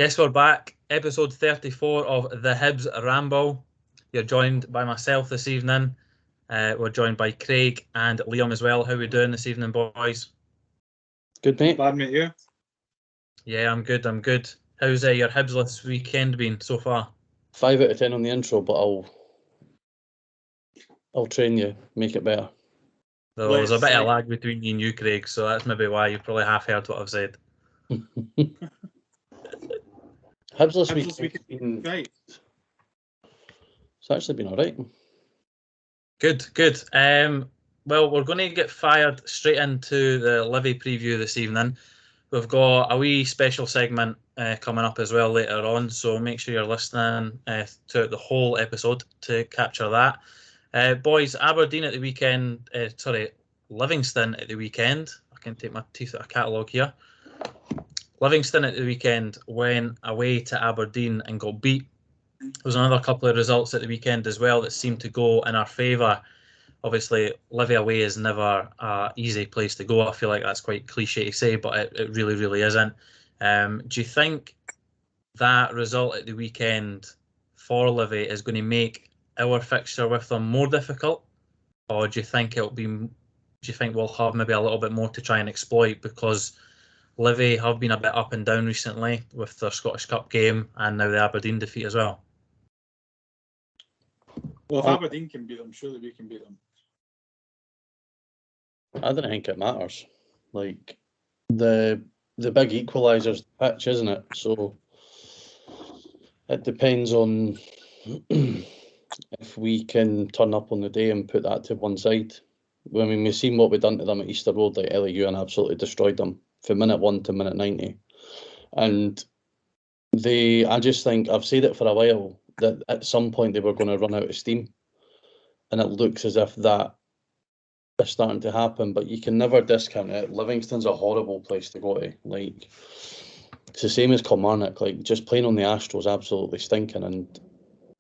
Yes, we're back. Episode 34 of the Hibs Ramble. You're joined by myself this evening. We're joined by Craig and Liam as well. How are we doing this evening, boys? Good, mate. Bad, mate, you? Yeah, I'm good. How's your Hibs-less weekend been so far? 5 out of 10 on the intro, but I'll train you, make it better. There's a bit of lag between me and you, Craig, so that's maybe why you probably half heard what I've said. Hibs this week been right. It's actually been alright. Good. Well, we're going to get fired straight into the Livi preview this evening. We've got a wee special segment coming up as well later on, so make sure you're listening to the whole episode to capture that. Boys, Aberdeen at the weekend, Livingston at the weekend. I can take my teeth out of a catalogue here. Livingston at the weekend went away to Aberdeen and got beat. There was another couple of results at the weekend as well that seemed to go in our favour. Obviously, Livi away is never an easy place to go. I feel like that's quite cliche to say, but it really, really isn't. Do you think that result at the weekend for Livi is going to make our fixture with them more difficult, or do you think we'll have maybe a little bit more to try and exploit, because Livi have been a bit up and down recently with their Scottish Cup game and now the Aberdeen defeat as well? Well, if Aberdeen can beat them, surely we can beat them. I don't think it matters. Like, the big equaliser's pitch, isn't it? So it depends on if we can turn up on the day and put that to one side. I mean, we've seen what we've done to them at Easter Road, like LAU, and absolutely destroyed them from minute 1 to minute 90. And I just think, I've said it for a while, that at some point they were going to run out of steam. And it looks as if that is starting to happen, but you can never discount it. Livingston's a horrible place to go to. Like, it's the same as Kilmarnock. Like, just playing on the Astros absolutely stinking, and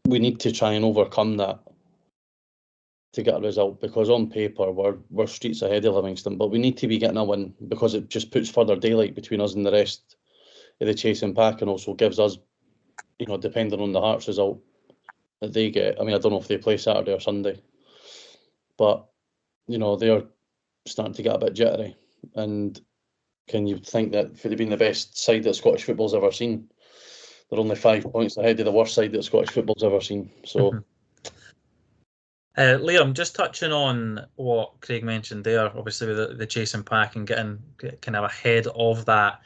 we need to try and overcome that to get a result, because on paper we're streets ahead of Livingston, but we need to be getting a win, because it just puts further daylight between us and the rest of the chasing pack, and also gives us, depending on the Hearts result that they get. I mean, I don't know if they play Saturday or Sunday, but they're starting to get a bit jittery. And can you think that for being the best side that Scottish football's ever seen, they're only 5 points ahead of the worst side that Scottish football's ever seen? So. Liam, just touching on what Craig mentioned there, obviously with the chasing pack and getting kind of ahead of that.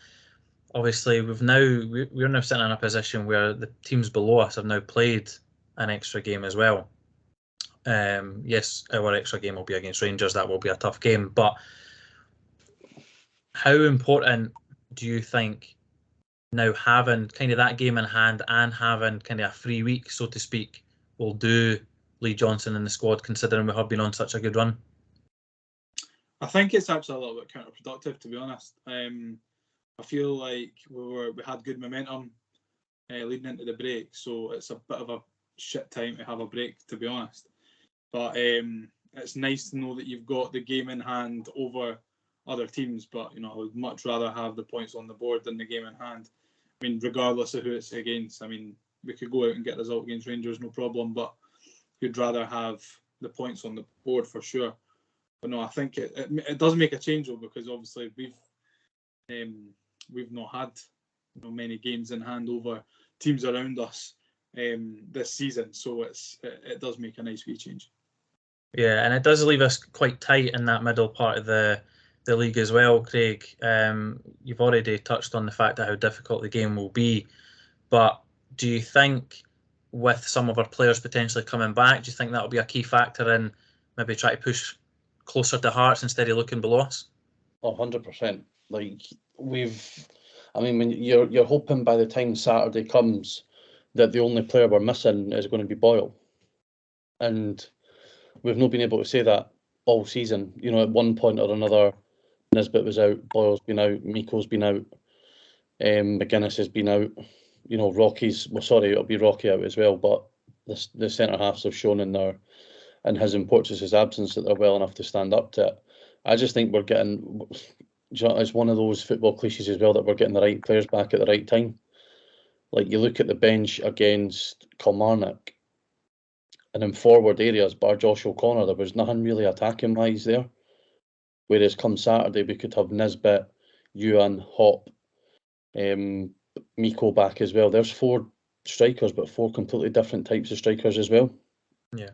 Obviously, we're now sitting in a position where the teams below us have now played an extra game as well. Yes, our extra game will be against Rangers. That will be a tough game. But how important do you think now having kind of that game in hand and having kind of a free week, so to speak, will do Lee Johnson in the squad, considering we have been on such a good run? I think it's actually a little bit counterproductive, to be honest. I feel like we had good momentum leading into the break, so it's a bit of a shit time to have a break, to be honest. But it's nice to know that you've got the game in hand over other teams, but I would much rather have the points on the board than the game in hand. I mean, regardless of who it's against. I mean, we could go out and get a result against Rangers, no problem, but you'd rather have the points on the board for sure. But no, I think it does make a change, though, because obviously we've not had many games in hand over teams around us this season, so it does make a nice wee change. Yeah, and it does leave us quite tight in that middle part of the league as well, Craig. You've already touched on the fact of how difficult the game will be, but do you think with some of our players potentially coming back, do you think that will be a key factor in maybe try to push closer to Hearts instead of looking below us? 100%. Like, when you're hoping by the time Saturday comes that the only player we're missing is going to be Boyle, and we've not been able to say that all season. At one point or another, Nisbet was out, Boyle's been out, Miko's been out, McGuinness has been out. It'll be Rocky out as well, but the centre halves have shown in his and Porteous' absence that they're well enough to stand up to it. I just think we're getting, it's one of those football cliches as well, that we're getting the right players back at the right time. Like, you look at the bench against Kilmarnock, and in forward areas, bar Josh O'Connor, there was nothing really attacking wise there. Whereas come Saturday, we could have Nisbet, Ewan, Hop, Miko back as well. There's 4 strikers, but 4 completely different types of strikers as well. Yeah.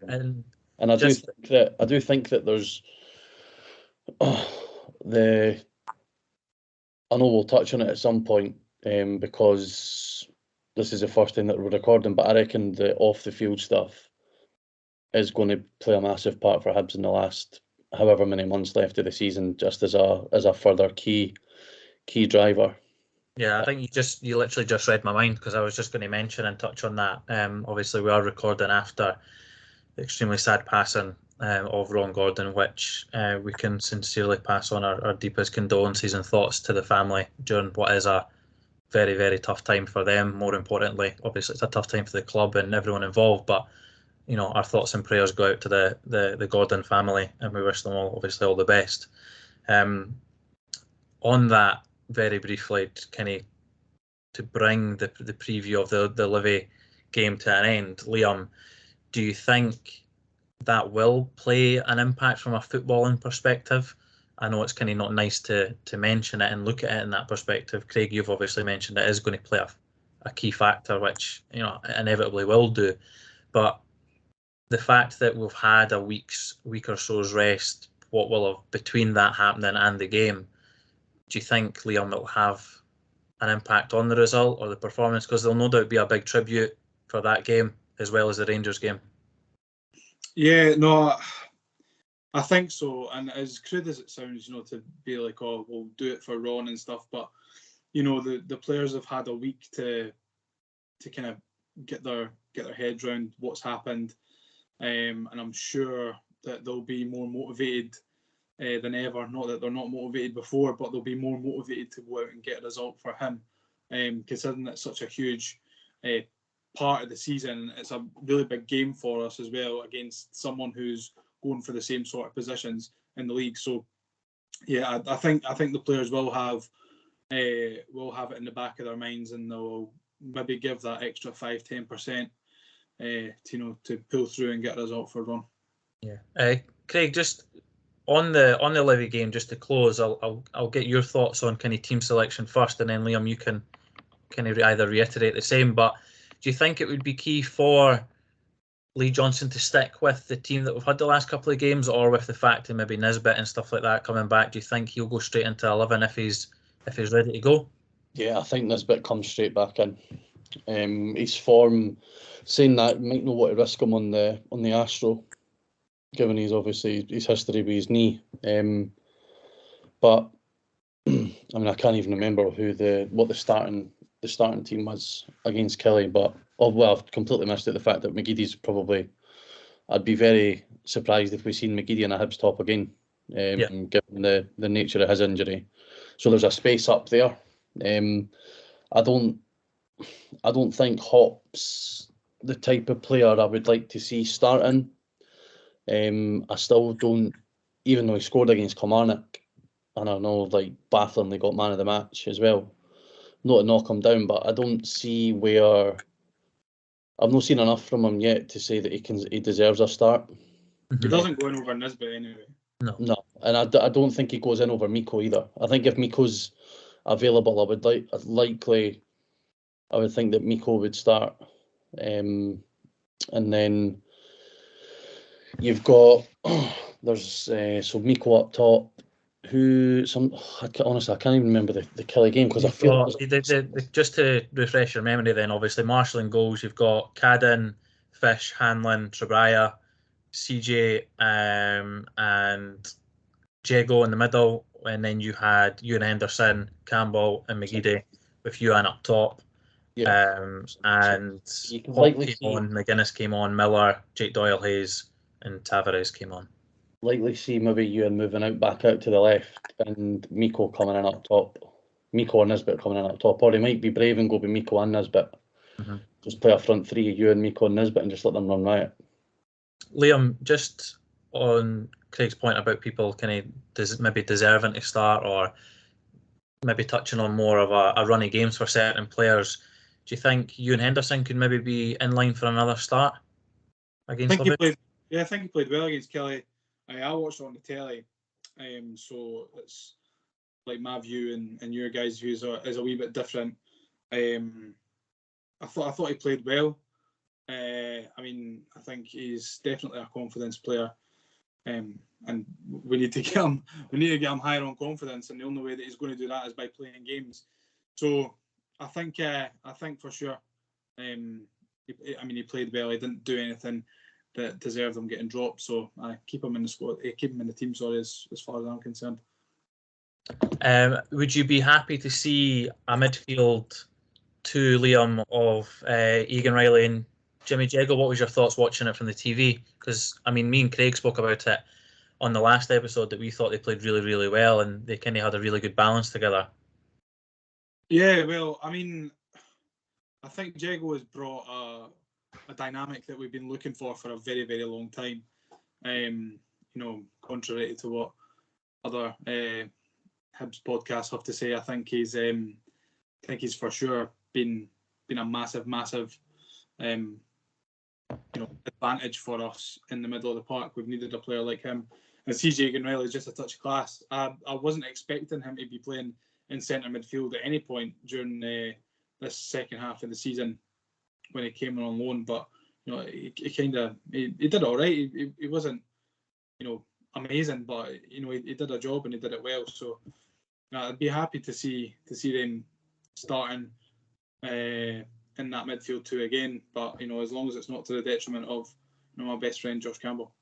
And I do think that there's I know we'll touch on it at some point, because this is the first thing that we're recording, but I reckon the off the field stuff is going to play a massive part for Hibs in the last however many months left of the season, just as a further key driver. Yeah, I think you literally just read my mind, because I was just going to mention and touch on that. Obviously, we are recording after the extremely sad passing of Ron Gordon, which we can sincerely pass on our deepest condolences and thoughts to the family during what is a very, very tough time for them. More importantly, obviously, it's a tough time for the club and everyone involved, but our thoughts and prayers go out to the Gordon family, and we wish them all, obviously, all the best. On that, very briefly, to bring the preview of the Livi game to an end, Liam, do you think that will play an impact from a footballing perspective? I know it's kind of not nice to mention it and look at it in that perspective. Craig, you've obviously mentioned it is going to play a key factor, which it inevitably will do. But the fact that we've had a week or so's rest, what will have between that happening and the game, do you think, Liam, it will have an impact on the result or the performance? Because there'll no doubt be a big tribute for that game as well as the Rangers game. Yeah, no, I think so. And as crude as it sounds, to be like, oh, we'll do it for Ron and stuff, but the players have had a week to kind of get their heads around what's happened, and I'm sure that they'll be more motivated than ever. Not that they're not motivated before, but they'll be more motivated to go out and get a result for him. Considering it's such a huge part of the season, it's a really big game for us as well against someone who's going for the same sort of positions in the league. So, yeah, I think the players will have it in the back of their minds, and they'll maybe give that extra 5-10% to pull through and get a result for Ron. Yeah, Craig, just on the Livi game, just to close, I'll get your thoughts on kind of team selection first, and then Liam, you can kind of either reiterate the same. But do you think it would be key for Lee Johnson to stick with the team that we've had the last couple of games, or with the fact that maybe Nisbet and stuff like that coming back, do you think he'll go straight into 11 if he's ready to go? Yeah, I think Nisbet comes straight back in. His form, saying that, might not want to risk him on the Astro, given his history with his knee. But I mean, I can't even remember what the starting team was against Kelly. But I've completely missed it. The fact that McGeady's probably, I'd be very surprised if we seen McGeady in a Hibs top again, given the nature of his injury. So there's a space up there. I don't think Hop's the type of player I would like to see starting. I still don't, even though he scored against Kilmarnock, and I know bafflingly got man of the match as well. Not to knock him down, but I don't see where. I've not seen enough from him yet to say that he deserves a start. He doesn't go in over Nisbet anyway. No, and I don't think he goes in over Miko either. I think if Miko's available, I would think that Miko would start, and then you've got there's Miko up top. Honestly, I can't even remember the Kelly game, because I feel just to refresh your memory. Then obviously Marshall in goals. You've got Cadden, Fish, Hanlon, Trebaya, CJ, and Jago in the middle, and then you had Ewan Henderson, Campbell, and McGeady with Ewan up top. And Hop came on, McGuinness came on, Miller, Jake Doyle-Hayes, and Tavares came on. Likely see maybe Ewan moving back out to the left, and Miko coming in up top. Miko and Nisbet coming in up top, or he might be brave and go with Miko and Nisbet. Mm-hmm. Just play a front three, Ewan, Miko, and Nisbet, and just let them run riot. Liam, just on Craig's point about people kind of maybe deserving to start, or maybe touching on more of a run of games for certain players, Do you think Ewan Henderson could maybe be in line for another start against Livi? I think he played well against Kelly. I watched it on the telly, so it's like my view and your guys' views is a wee bit different. I thought he played well. I think he's definitely a confidence player, and we need to get him. We need to get him higher on confidence, and the only way that he's going to do that is by playing games. So I think for sure. He played well. He didn't do anything that deserved him getting dropped. So I keep him in the squad. Keep him in the team. Sorry, as far as I'm concerned. Would you be happy to see a midfield to Liam of Egan Riley and Jimmy Jeggle? What was your thoughts watching it from the TV? Because me and Craig spoke about it on the last episode that we thought they played really, really well and they kind of had a really good balance together. Yeah, well, I think Jeggle has brought a dynamic that we've been looking for a very, very long time. Contrary to what other Hibs podcasts have to say, I think he's for sure been a massive advantage for us in the middle of the park. We've needed a player like him. And CJ Egan Riley is just a touch class. I wasn't expecting him to be playing in centre midfield at any point during this second half of the season when he came on loan, but he did all right. He wasn't amazing, but he did a job and he did it well. So I'd be happy to see them starting in that midfield too again. But as long as it's not to the detriment of my best friend Josh Campbell.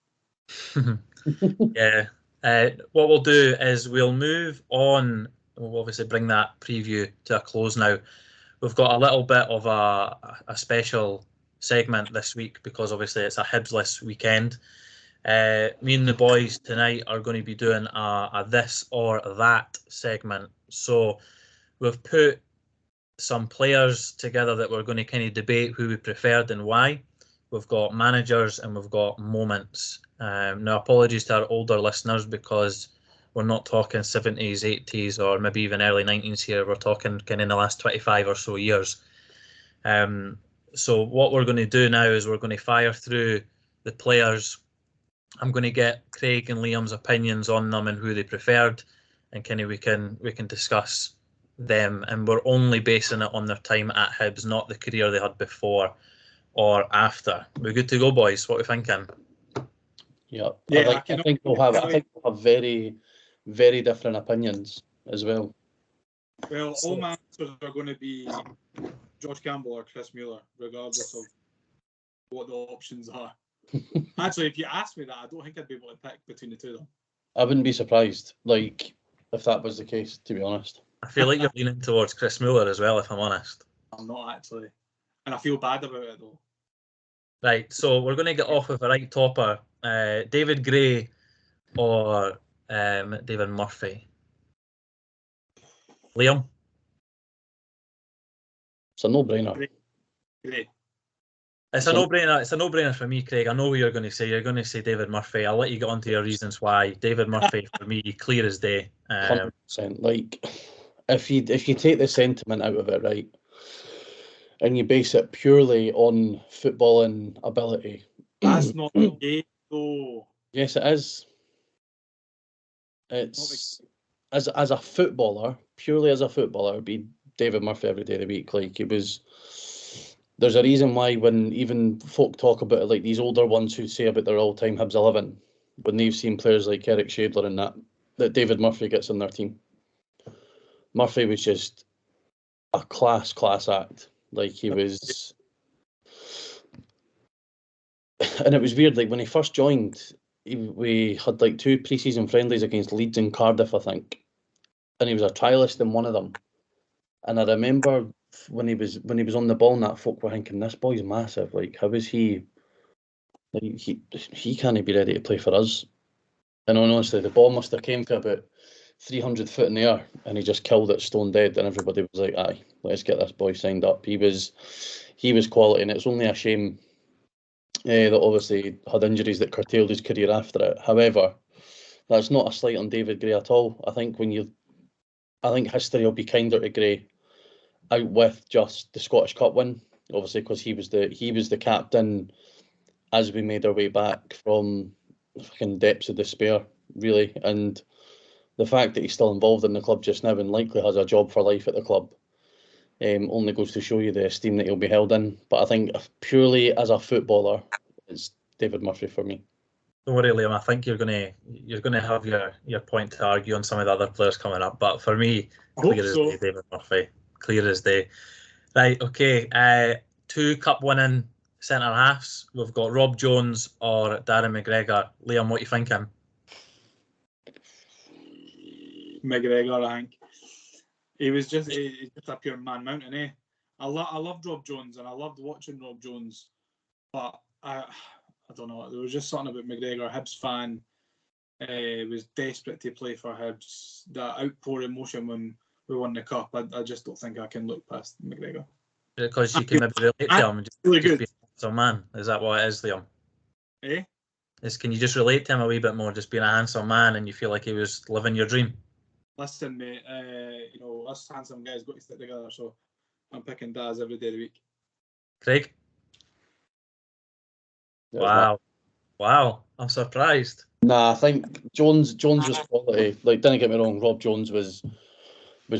Yeah. What we'll do is we'll move on. We'll obviously bring that preview to a close now. We've got a little bit of a special segment this week because obviously it's a Hibs-less weekend. Me and the boys tonight are going to be doing a this or that segment. So we've put some players together that we're going to kind of debate who we preferred and why. We've got managers and we've got moments. Now, apologies to our older listeners because we're not talking 70s, 80s, or maybe even early 90s here. We're talking kind of in the last 25 or so years. So what we're going to do now is we're going to fire through the players. I'm going to get Craig and Liam's opinions on them and who they preferred, and kind of we can discuss them. And we're only basing it on their time at Hibs, not the career they had before or after. We're good to go, boys. What are we thinking? Yeah, I think we'll have very, very different opinions as well. Well, all my answers are going to be Josh Campbell or Chris Mueller, regardless of what the options are. Actually, if you ask me that, I don't think I'd be able to pick between the two of them. I wouldn't be surprised, if that was the case, to be honest. I feel like you're leaning towards Chris Mueller as well, if I'm honest. I'm not actually. And I feel bad about it, though. Right, so we're going to get off with a right topper. David Gray or David Murphy? Liam? It's a no-brainer. Gray. It's a no-brainer. It's a no-brainer for me, Craig. I know who you're going to say. You're going to say David Murphy. I'll let you get on to your reasons why. David Murphy, for me, clear as day. 100%. If you take the sentiment out of it, right, and you base it purely on footballing ability. That's not the game, though. Yes, it is. It's as a footballer, purely as a footballer, it would be David Murphy every day of the week. There's a reason why when even folk talk about it, these older ones who say about their all-time Hibs 11, when they've seen players like Eric Shadler and that David Murphy gets in their team. Murphy was just a class act. He was, and it was weird. When he first joined, we had 2 pre-season friendlies against Leeds and Cardiff, I think, and he was a trialist in one of them. And I remember when he was on the ball, and that folk were thinking, "This boy's massive. How is he? He can't be ready to play for us." And honestly, the ball must have came to about 300 foot in the air, and he just killed it stone dead. And everybody was like, "Aye, let's get this boy signed up." He was quality, and it's only a shame that obviously he had injuries that curtailed his career after it. However, that's not a slight on David Gray at all. I think history will be kinder to Gray out with just the Scottish Cup win, obviously because he was the captain as we made our way back from fucking depths of despair, really. And the fact that he's still involved in the club just now and likely has a job for life at the club only goes to show you the esteem that he'll be held in. But I think purely as a footballer, it's David Murphy for me. Don't worry, Liam. I think you're gonna have your point to argue on some of the other players coming up. But for me, clear as day, David Murphy. Clear as day. Right, okay. 2 cup winning centre halves. We've got Rob Jones or Darren McGregor. Liam, what are you thinking? McGregor, I think. He's just a pure man mountain, eh? I loved Rob Jones and I loved watching Rob Jones, but I don't know. There was just something about McGregor, Hibs fan. Was desperate to play for Hibs. That outpour emotion when we won the cup. I just don't think I can look past McGregor. Because you can maybe relate to him and just be a handsome man. Is that what it is, Liam? Eh? Can you just relate to him a wee bit more, just being a handsome man and you feel like he was living your dream? Listen, mate, us handsome guys got to stick together, so I'm picking Daz every day of the week. Craig? Wow, I'm surprised. Nah, I think Jones was quality. Like, don't get me wrong, Rob Jones was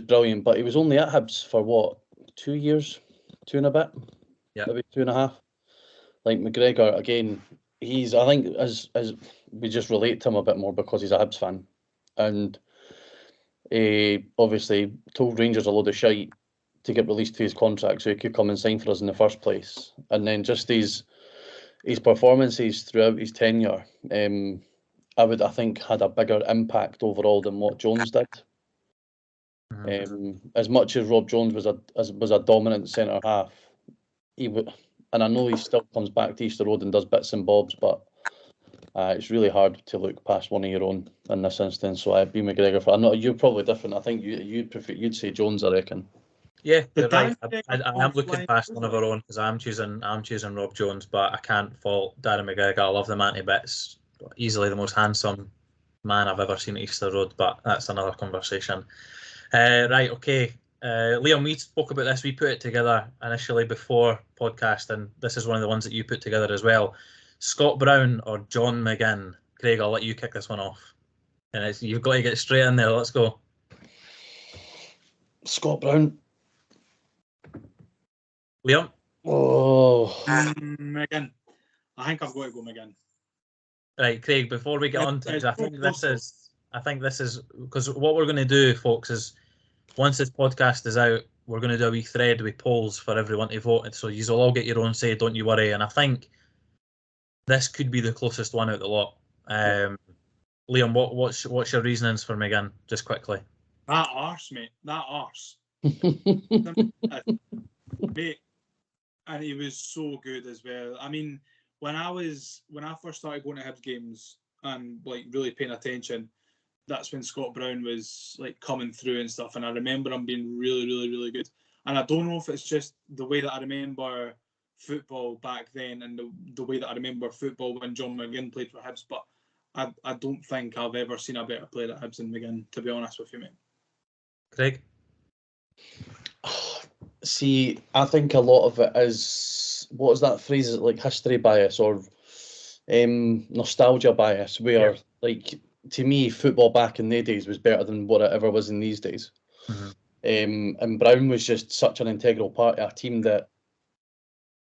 brilliant, but he was only at Hibs for what, 2 years, 2 and a bit, maybe 2.5. Like McGregor, again, I think as we just relate to him a bit more because he's a Hibs fan, and he obviously told Rangers a load of shite to get released to his contract so he could come and sign for us in the first place, and then just his performances throughout his tenure, I think had a bigger impact overall than what Jones did. As much as Rob Jones was a dominant centre half, and I know he still comes back to Easter Road and does bits and bobs, but it's really hard to look past one of your own in this instance. So I'd be McGregor for. I know you're probably different. I think you'd say Jones, I reckon. Yeah, you're right. I am looking past one of our own because I'm choosing Rob Jones, but I can't fault Darren McGregor. I love the man to bits. Easily the most handsome man I've ever seen at Easter Road, but that's another conversation. Right, okay. Liam, we spoke about this. We put it together initially before podcast, and this is one of the ones that you put together as well. Scott Brown or John McGinn? Craig, I'll let you kick this one off. And you've got to get straight in there. Let's go. Scott Brown. Liam? Oh. McGinn. I think I've got to go McGinn. Right, Craig, before we get on to it, I think this is because what we're going to do, folks, is once this podcast is out, we're going to do a wee thread with polls for everyone to vote. So you'll all get your own say, don't you worry. And I think this could be the closest one out the lot. Liam, what's your reasonings for McGinn, just quickly? That arse, mate. That arse. Mate, and he was so good as well. I mean, when I first started going to Hibs games and like really paying attention, that's when Scott Brown was like coming through and stuff. And I remember him being really, really, really good. And I don't know if it's just the way that I remember football back then and the way that I remember football when John McGinn played for Hibs, but I don't think I've ever seen a better player at Hibs than McGinn, to be honest with you, mate. Craig? See, I think a lot of it is, what is that phrase? Is it like history bias or nostalgia bias? Where, like, to me, football back in the days was better than what it ever was in these days. And Brown was just such an integral part of a team that,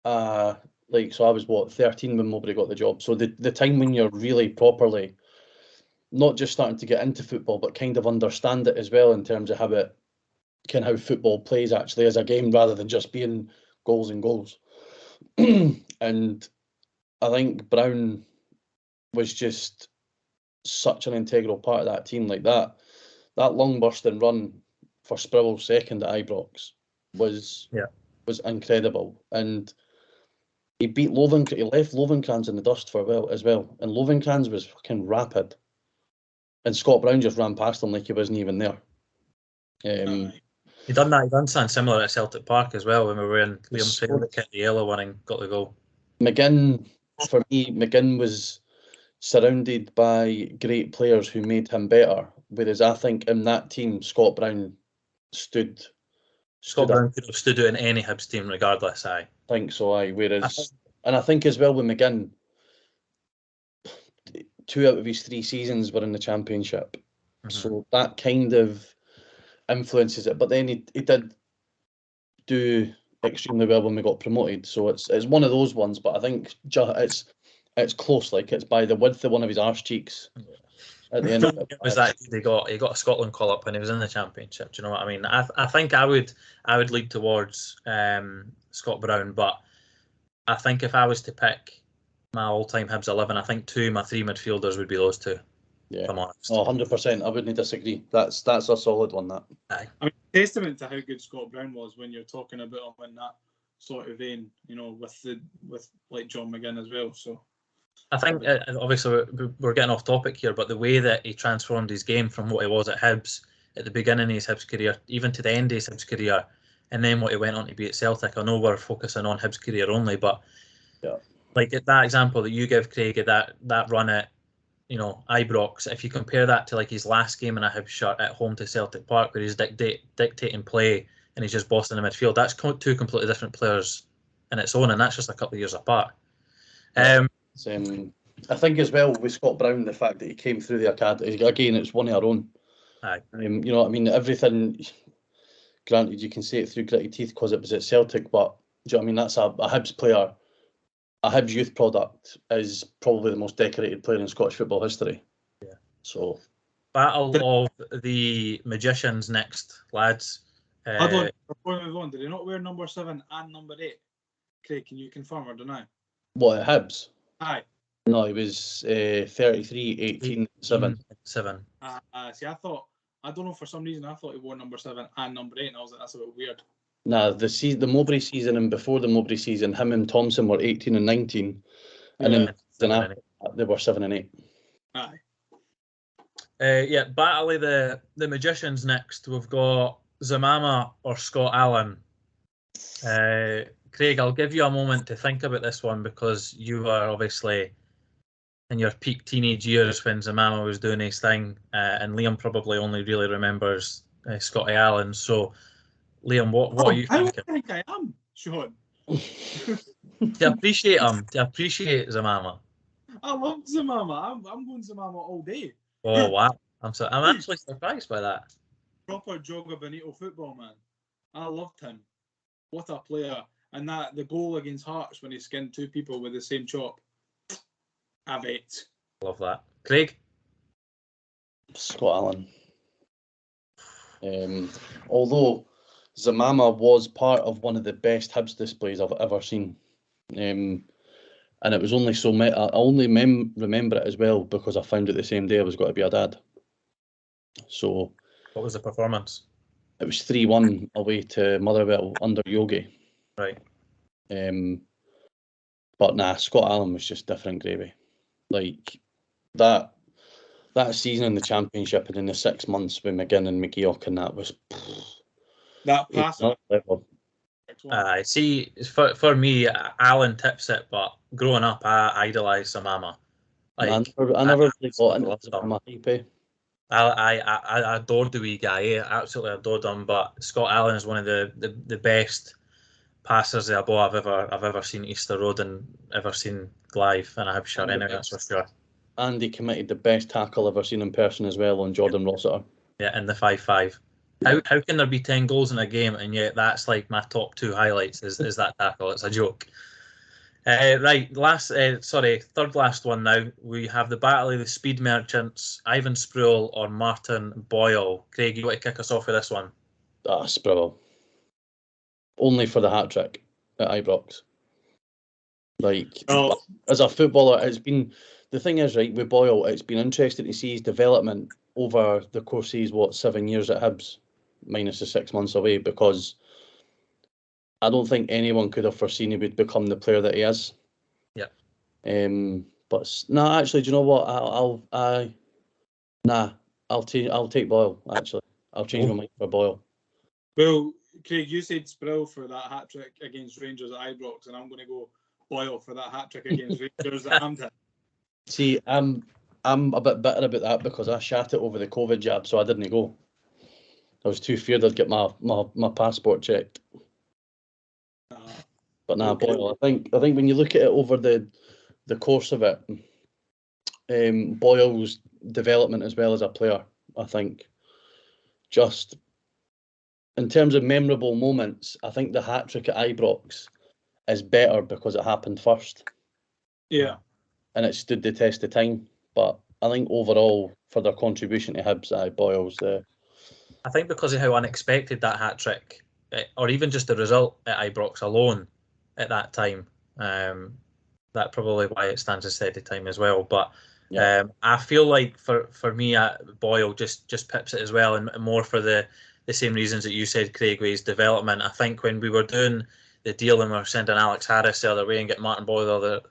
so I was 13 when Mowbray got the job. So the time when you're really properly not just starting to get into football, but kind of understand it as well in terms of how football plays actually as a game rather than just being goals and goals. And I think Brown was just such an integral part of that team. Like that long bursting run for Sproul's second at Ibrox was incredible. And he beat Lovenkrands. He left Lovenkrands in the dust for a while as well. And Lovenkrands was fucking rapid. And Scott Brown just ran past him like he wasn't even there. He done something similar at Celtic Park as well when we were in Liam's favourite kit, the yellow one, and got the goal. McGinn, for me, McGinn was surrounded by great players who made him better. Whereas I think in that team, Scott Brown stood Scott Brown could have stood out in any Hibs team regardless, aye. I think so, aye. Whereas, and I think as well with McGinn, 2 out of his 3 seasons were in the Championship. So that kind of influences it. But then he did do extremely well when we got promoted. So it's one of those ones. But I think it's close. Like, it's by the width of one of his arse cheeks. At the end of it was that he got a Scotland call up when he was in the Championship. Do you know what I mean? I think I would lead towards Scott Brown, but I think if I was to pick my all-time Hibs 11, I think my 3 midfielders would be those 2. Yeah. If I'm honest. 100%. I wouldn't disagree. That's a solid one. That. I mean, testament to how good Scott Brown was when you're talking about him in that sort of vein. You know, with like John McGinn as well. So. I think, obviously, we're getting off topic here, but the way that he transformed his game from what he was at Hibs at the beginning of his Hibs career, even to the end of his Hibs career, and then what he went on to be at Celtic. I know we're focusing on Hibs career only, but like that example that you give, Craig, that run at, you know, Ibrox, if you compare that to like his last game in a Hibs shirt at home to Celtic Park, where he's dictating play and he's just bossing the midfield, that's 2 completely different players in its own, and that's just a couple of years apart. I think as well with Scott Brown, the fact that he came through the academy, again, it's one of our own. Aye. You know what I mean? Everything, granted, you can say it through gritty teeth because it was at Celtic, but do you know what I mean? That's a Hibs player, a Hibs youth product, is probably the most decorated player in Scottish football history. Yeah. So. Battle of the Magicians next, lads. Before we move on, did he not wear number 7 and number 8? Craig, can you confirm or deny? What, at Hibs? Aye. No, he was 33, 18, 7. See, I don't know, for some reason, I thought he wore number 7 and number 8, and I was like, that's a bit weird. Nah, the Mowbray season and before the Mowbray season, him and Thompson were 18 and 19, and then after that, they were 7 and 8. Aye. Battle of the Magicians next. We've got Zamama or Scott Allen. Craig, I'll give you a moment to think about this one, because you are obviously in your peak teenage years when Zamama was doing his thing, and Liam probably only really remembers Scotty Allen. So, Liam, what are you thinking? I think I am, Shaun. To appreciate him, to appreciate Zamama. I love Zamama. I'm going Zamama all day. Oh wow! I'm actually surprised by that. Proper Joga Bonito football, man. I loved him. What a player! And the goal against Hearts when he skinned 2 people with the same chop. Have it. Love that. Craig? Scott Allen. Although Zamama was part of one of the best Hibs displays I've ever seen. And it was only I only remember it as well because I found it the same day I was going to be a dad. So. What was the performance? It was 3-1 away to Motherwell under Yogi. Right. But nah, Scott Allen was just different gravy. Like that season in the Championship and in the 6 months with McGinn and McGeoch, and that was that passing. See, for me, Allen tips it, but growing up, I idolised Zamama. Like, I never really got into Zamama hype. I adored the wee guy. I absolutely adored him. But Scott Allen is one of the best passers of a ball I've ever seen Easter Road and ever seen live in a Hibs shirt. Anyway, that's for sure. And he committed the best tackle ever seen in person as well on Jordan Rossiter. Yeah, in the 5-5. How can there be 10 goals in a game and yet that's like my top 2 highlights is that tackle? It's a joke. Right, third last one now. We have the battle of the speed merchants, Ivan Sproul or Martin Boyle. Craig, you want to kick us off with this one? Sproul. Only for the hat-trick at Ibrox. As a footballer, it's been... The thing is, right, with Boyle, it's been interesting to see his development over the course of his, 7 years at Hibs, minus the 6 months away, because I don't think anyone could have foreseen he would become the player that he is. Yeah. But no, actually, do you know what? I'll take Boyle. Actually, I'll change my mind for Boyle. Well, Craig, you said Sproul for that hat trick against Rangers at Ibrox, and I'm going to go Boyle for that hat trick against Rangers at Hampton. See, I'm a bit bitter about that because I shat it over the COVID jab, so I didn't go. I was too feared I'd get my passport checked. But nah, Okay. Boyle. I think when you look at it over the course of it, Boyle's development as well as a player, I think, just in terms of memorable moments, I think the hat-trick at Ibrox is better because it happened first. Yeah. And it stood the test of time. But I think overall, for their contribution to Hibs, Boyle's there. I think because of how unexpected that hat-trick, or even just the result at Ibrox alone at that time, that probably why it stands a steady time as well. But I feel like for me, Boyle just pips it as well, and more for the same reasons that you said, Craig, with his development. I think when we were doing the deal and we were sending Alex Harris the other way and get Martin Boyle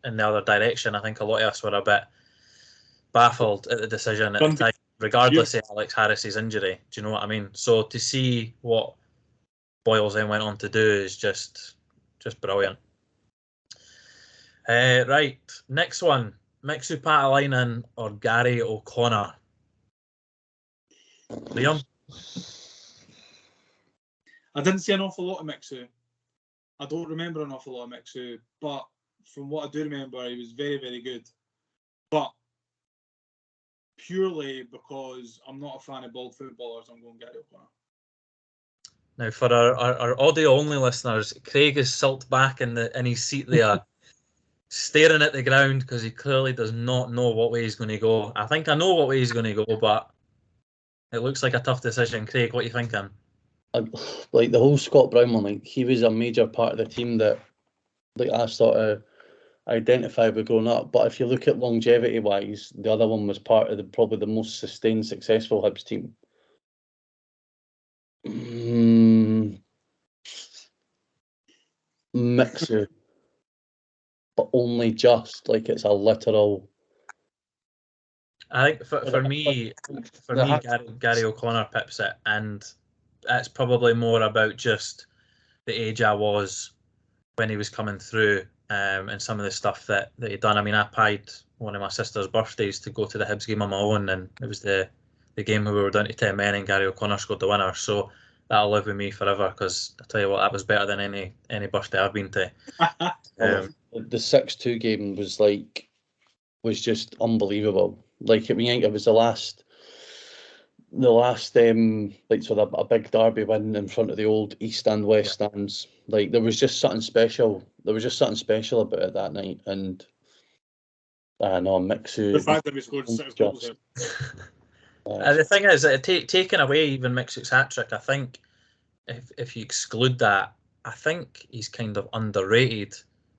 in the other direction, I think a lot of us were a bit baffled at the decision at the time, regardless of Alex Harris's injury. Do you know what I mean? So to see what Boyles then went on to do is just brilliant. Right, next one. Mixu Patalainen or Gary O'Connor? Liam? I didn't see an awful lot of Mixu. I don't remember an awful lot of Mixu, but from what I do remember, he was very, very good. But purely because I'm not a fan of bald footballers, I'm going Gary O'Connor. Now, for our audio-only listeners, Craig is silted back in his seat there, staring at the ground because he clearly does not know what way he's going to go. I think I know what way he's going to go, but it looks like a tough decision. Craig, what are you thinking? Like the whole Scott Brown one, like he was a major part of the team that, like, I sort of identified with growing up. But if you look at longevity-wise, the other one was part of probably the most sustained, successful Hibs team. Mixer, but only just like it's a literal. I think for me, Gary O'Connor pips it, and it's probably more about just the age I was when he was coming through, and some of the stuff that he'd done. I mean, I paid one of my sister's birthdays to go to the Hibs game on my own, and it was the game where we were down to 10 men and Gary O'Connor scored the winner. So that'll live with me forever, because I tell you what, that was better than any birthday I've been to. The 6-2 game was just unbelievable. Like, I mean, it was the last like, sort of a big derby win in front of the old East and West stands. Like, there was just something special. There was just something special about it that night. And I know Mixu. The fact that we scored 6 goals. The thing is, taking away even Mixu's hat-trick, I think if you exclude that, I think he's kind of underrated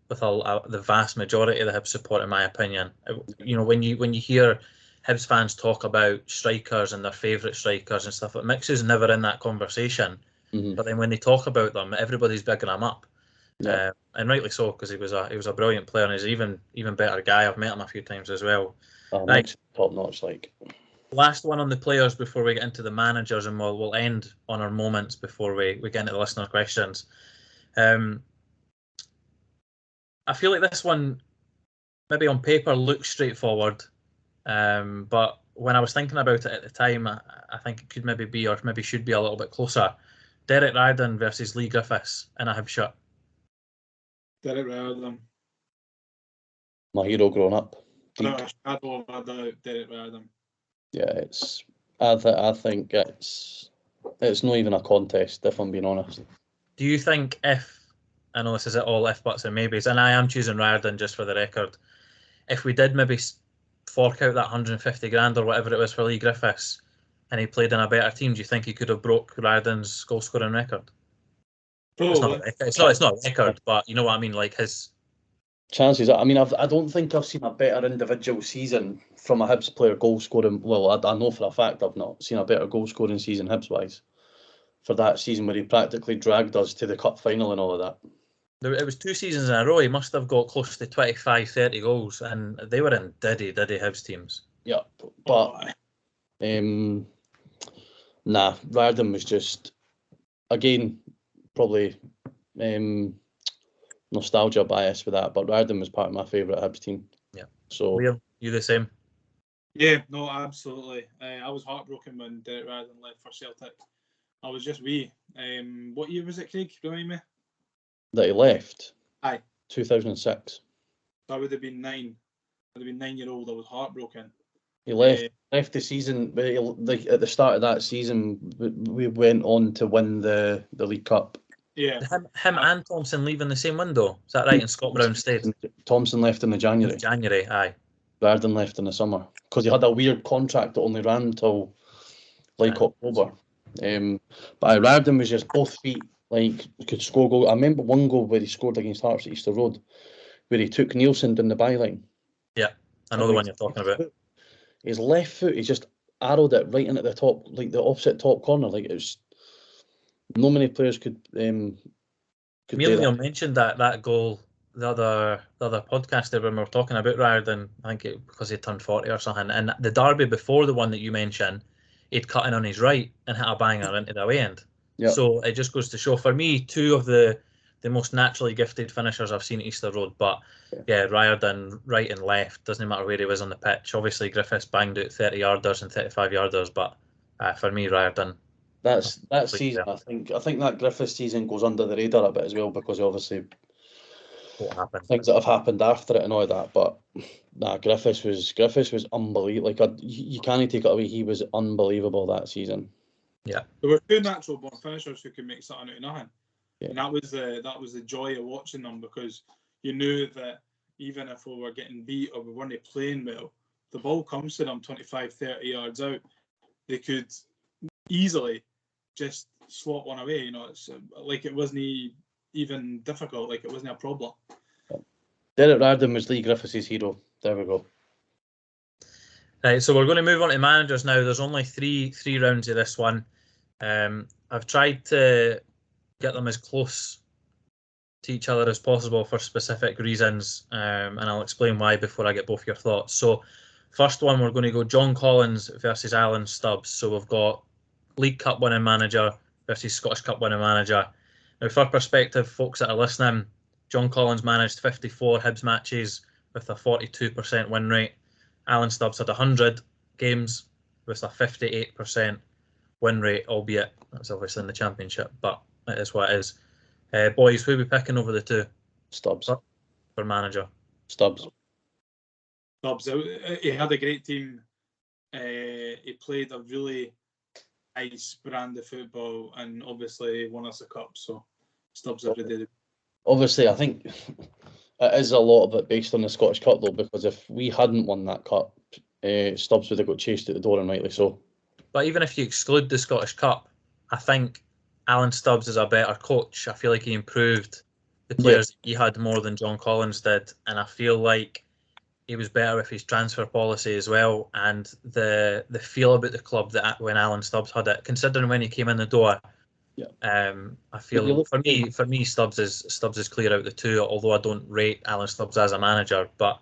with the vast majority of the Hibs support, in my opinion. You know, when you hear Hibs fans talk about strikers and their favourite strikers and stuff, but Mixu's never in that conversation. Mm-hmm. But then when they talk about them, everybody's bigging him up, and rightly so, because he was a brilliant player, and he's an even better guy. I've met him a few times as well. Right. Top notch, like. Last one on the players before we get into the managers, and we'll end on our moments before we get into the listener questions. I feel like this one, maybe on paper, looks straightforward, but when I was thinking about it at the time, I think it could maybe be, or maybe should be, a little bit closer. Derek Riordan versus Lee Griffiths in a Hibs shirt. Derek Riordan. My hero growing up. I don't know Derek Riordan. Yeah, I think it's not even a contest, if I'm being honest. Do you think I know this is all if, buts and maybes, and I am choosing Riordan just for the record, if we did maybe fork out that 150 grand or whatever it was for Lee Griffiths and he played in a better team, do you think he could have broke Riordan's goal scoring record? Probably. It's not a record, but you know what I mean, like his chances. I mean, I don't think I've seen a better individual season from a Hibs player goal scoring. Well, I know for a fact I've not seen a better goal scoring season Hibs wise for that season where he practically dragged us to the cup final and all of that. It was 2 seasons in a row. He must have got close to 25, 30 goals, and they were in diddy Hibs teams. Yeah, but Riordan was just, again, probably nostalgia bias with that, but Riordan was part of my favourite Hibs team. Yeah. So Liam, you the same? Yeah, no, absolutely. I was heartbroken when Derek Riordan left for Celtic. I was just wee. What year was it, Craig? Remind me. That he left? Aye. 2006. So I would have been 9. I'd have been 9-year-old. I was heartbroken. He left the season, like at the start of that season, we went on to win the League Cup. Yeah. Him and Thompson leaving the same window. Is that right? And Scott Brown stayed. Thompson left in the January. Aye. Riordan left in the summer because he had a weird contract that only ran till like October. But Riordan was just both feet, like could score goal. I remember one goal where he scored against Hearts at Easter Road, where he took Nielsen down the byline. Yeah, I know the one you're talking about. His left foot, he just arrowed it right into the top, like the opposite top corner. Like it was, no many players could. Me and Neil mentioned that goal the other podcast there when we were talking about Riordan. I think because he turned 40 or something. And the derby before the one that you mentioned, he'd cut in on his right and hit a banger into the away end. Yep. So it just goes to show, for me, two of the most naturally gifted finishers I've seen at Easter Road. But yeah, Riordan right and left, doesn't matter where he was on the pitch. Obviously, Griffiths banged out 30-yarders and 35-yarders, but for me, Riordan. That season, I think that Griffiths season goes under the radar a bit as well because obviously what happened, things that have happened after it and all that. But Griffiths was unbelievable. Like you can't take it away. He was unbelievable that season. Yeah, there were two natural born finishers who could make something out of nothing, and that was the joy of watching them, because you knew that even if we were getting beat or we weren't playing well, the ball comes to them 25-30 yards out, they could easily just slot one away. It's like it wasn't even difficult, like it wasn't a problem. Derek Riordan was Lee Griffiths' hero. There we go. Right, so we're going to move on to managers now. There's only three rounds of this one. I've tried to get them as close to each other as possible for specific reasons, and I'll explain why before I get both your thoughts. So first one, we're going to go John Collins versus Alan Stubbs. So we've got League Cup winning manager versus Scottish Cup winning manager. Now, for perspective, folks that are listening, John Collins managed 54 Hibs matches with a 42% win rate. Alan Stubbs had 100 games with a 58% win rate, albeit that's obviously in the Championship, but it is what it is. Boys, who are we picking over the two? Stubbs. For manager. Stubbs. He had a great team. He played a really nice brand of football and obviously won us a cup, so Stubbs every day. Obviously, I think it is a lot of it based on the Scottish Cup, though, because if we hadn't won that cup, Stubbs would have got chased at the door, and rightly so. But even if you exclude the Scottish Cup, I think Alan Stubbs is a better coach. I feel like he improved the players he had more than John Collins did, and I feel like he was better with his transfer policy as well, and the feel about the club that when Alan Stubbs had it, considering when he came in the door. I feel for me Stubbs is clear out the two, although I don't rate Alan Stubbs as a manager, but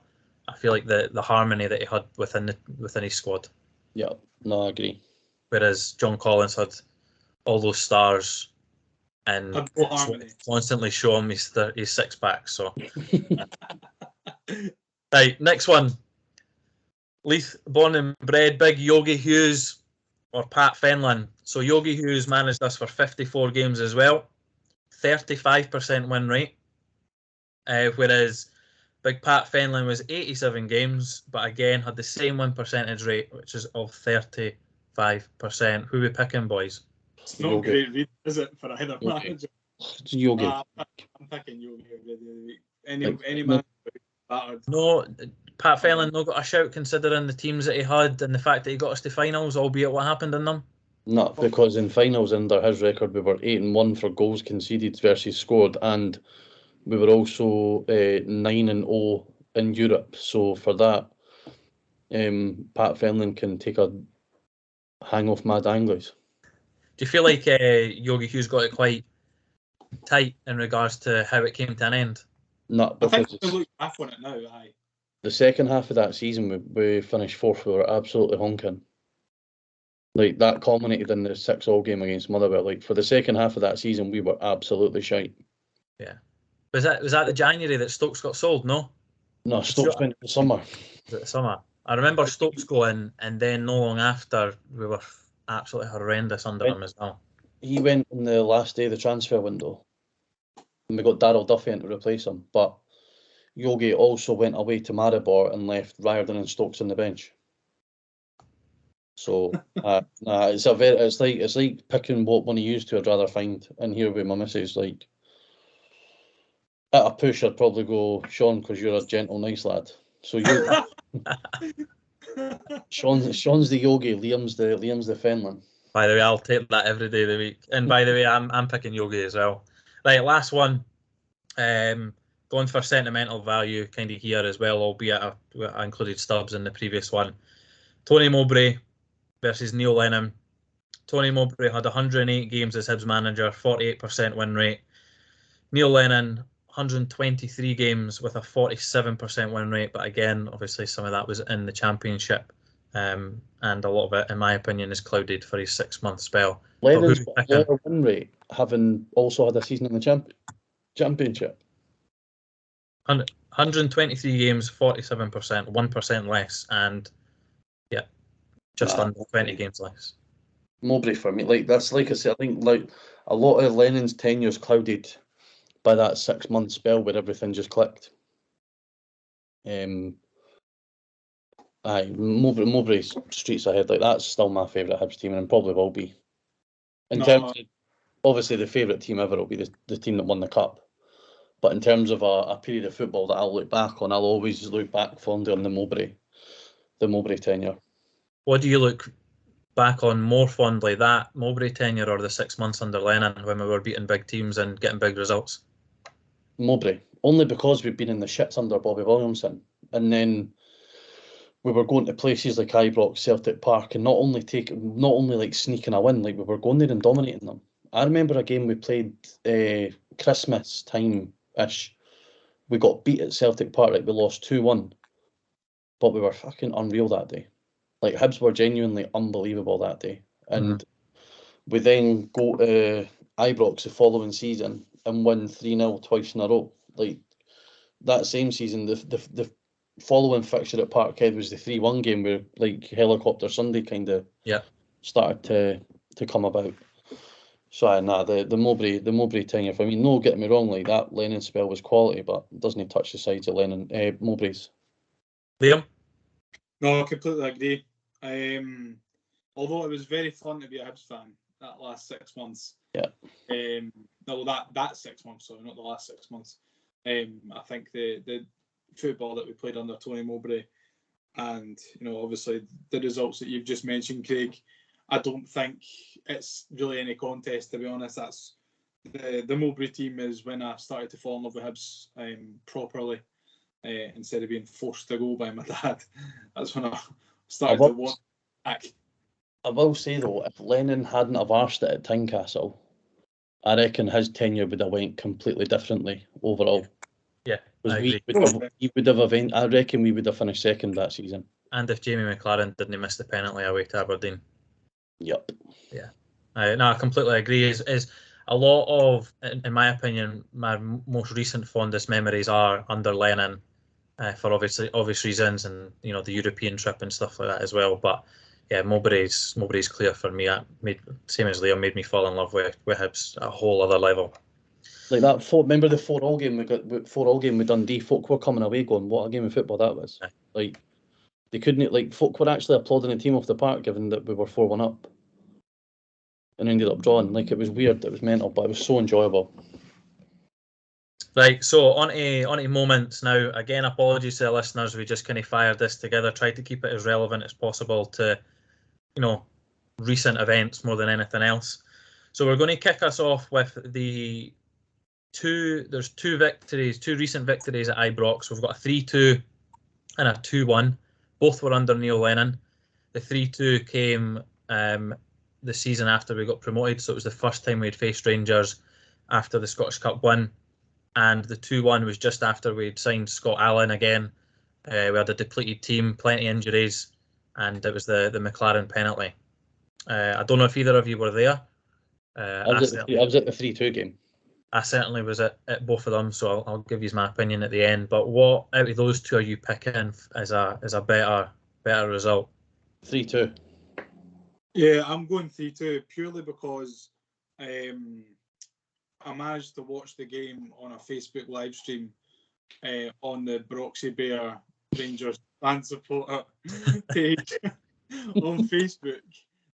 I feel like the harmony that he had within his squad. Yeah, no, I agree. Whereas John Collins had all those stars and constantly show him his six pack. So right, next one. Leith, born and bred, big Yogi Hughes or Pat Fenlon. So Yogi Hughes managed us for 54 games as well, 35% win rate. Whereas big Pat Fenlon was 87 games, but again had the same win percentage rate, which is of 35%. Who are we picking, boys? It's not Yogi. Great read, is it, for either manager? Yogi. I'm picking Yogi every day of the week. Any manager battered. No, Pat Fenlon not got a shout considering the teams that he had and the fact that he got us to finals, albeit what happened in them. No, because in finals under his record we were 8-1 for goals conceded versus scored, and we were also 9-0 in Europe. So for that, Pat Fenlon can take a hang off Mad Anglies. Do you feel like Yogi Hughes got it quite tight in regards to how it came to an end? No, because I think we look back on it now. Aye. The second half of that season, we finished fourth. We were absolutely honking. Like that culminated in the 6-6 game against Motherwell. Like for the second half of that season, we were absolutely shite. Yeah. Was that the January that Stokes got sold? No. No, Stokes went in the summer. Was it the summer? I remember Stokes going, and then no long after, we were absolutely horrendous under him as well. He went on the last day of the transfer window, and we got Daryl Duffy in to replace him. But Yogi also went away to Maribor and left Riordan and Stokes on the bench. So it's like picking what one of you two I'd rather find. And here with my missus, like at a push, I'd probably go Shaun because you're a gentle, nice lad. So you, Shaun's the Yogi, Liam's the Fenlon. By the way, I'll take that every day of the week. And by the way, I'm picking Yogi as well. Right, last one. Going for sentimental value kind of here as well, albeit I included Stubbs in the previous one. Tony Mowbray versus Neil Lennon. Tony Mowbray had 108 games as Hibs manager, 48% win rate. Neil Lennon, 123 games with a 47% win rate, but again, obviously some of that was in the Championship, and a lot of it, in my opinion, is clouded for his 6-month spell. Lennon's got a lower win rate, having also had a season in the Championship. 123 games, 47%, 1% less, and just under 20 games less. Mowbray for me, like that's like I said, I think like a lot of Lennon's tenure is clouded by that 6-month spell where everything just clicked. Mowbray's streets ahead, like that's still my favourite Hibs team and probably will be. In terms of, obviously the favourite team ever will be the team that won the cup. But in terms of a period of football that I'll look back on, I'll always look back fondly on the Mowbray tenure. What do you look back on more fondly, that Mowbray tenure or the 6 months under Lennon when we were beating big teams and getting big results? Mowbray, only because we've been in the shits under Bobby Williamson, and then we were going to places like Ibrox, Celtic Park, and not only like sneaking a win, like we were going there and dominating them. I remember a game we played Christmas time-ish. We got beat at Celtic Park, like we lost 2-1, but we were fucking unreal that day. Like Hibs were genuinely unbelievable that day, and we then go to Ibrox the following season and win 3-0 twice in a row. Like that same season, the following fixture at Parkhead was the 3-1 game where like Helicopter Sunday kind of started to come about. So the Mowbray tenure for me. No, get me wrong, like that Lennon spell was quality, but doesn't touch the sides of Mowbray's. Liam? No, I completely agree. Although it was very fun to be a Hibs fan that last 6 months. Yeah. No, that 6 months, sorry, not the last 6 months. I think the football that we played under Tony Mowbray, and obviously the results that you've just mentioned, Craig, I don't think it's really any contest, to be honest. That's the Mowbray team is when I started to fall in love with Hibs properly, instead of being forced to go by my dad. That's when I started to want back. I will say though, if Lennon hadn't have arsed it at Tynecastle, I reckon his tenure would have went completely differently overall. Yeah, I agree. I reckon we would have finished second that season. And if Jamie McLaren didn't miss the penalty away to Aberdeen. Yep. Yeah. I completely agree. Is a lot of, in my opinion, my most recent fondest memories are under Lennon, for obvious reasons, and the European trip and stuff like that as well. But yeah, Mowbray's clear for me. Same as Liam, made me fall in love with Hibs at a whole other level. Like that. Remember the 4-4 game we got? 4-4 game with Dundee. Folk were coming away going, "What a game of football that was!" Yeah. Like they couldn't. Like folk were actually applauding the team off the park, given that we were 4-1 up, and ended up drawing. Like it was weird. It was mental, but it was so enjoyable. Right, so on to moments now. Again, apologies to the listeners. We just kind of fired this together, tried to keep it as relevant as possible to, recent events more than anything else. So we're going to kick us off with there's two recent victories at Ibrox. We've got a 3-2 and a 2-1. Both were under Neil Lennon. The 3-2 came the season after we got promoted, so it was the first time we'd faced Rangers after the Scottish Cup win. And the 2-1 was just after we'd signed Scott Allen again. We had a depleted team, plenty of injuries, and it was the McLaren penalty. I don't know if either of you were there. I was at the 3-2 game. I certainly was at both of them, so I'll give you my opinion at the end. But what out of those two are you picking as a better better result? 3-2. Yeah, I'm going 3-2 purely because I managed to watch the game on a Facebook live stream on the Broxy Bear Rangers fan supporter page on Facebook.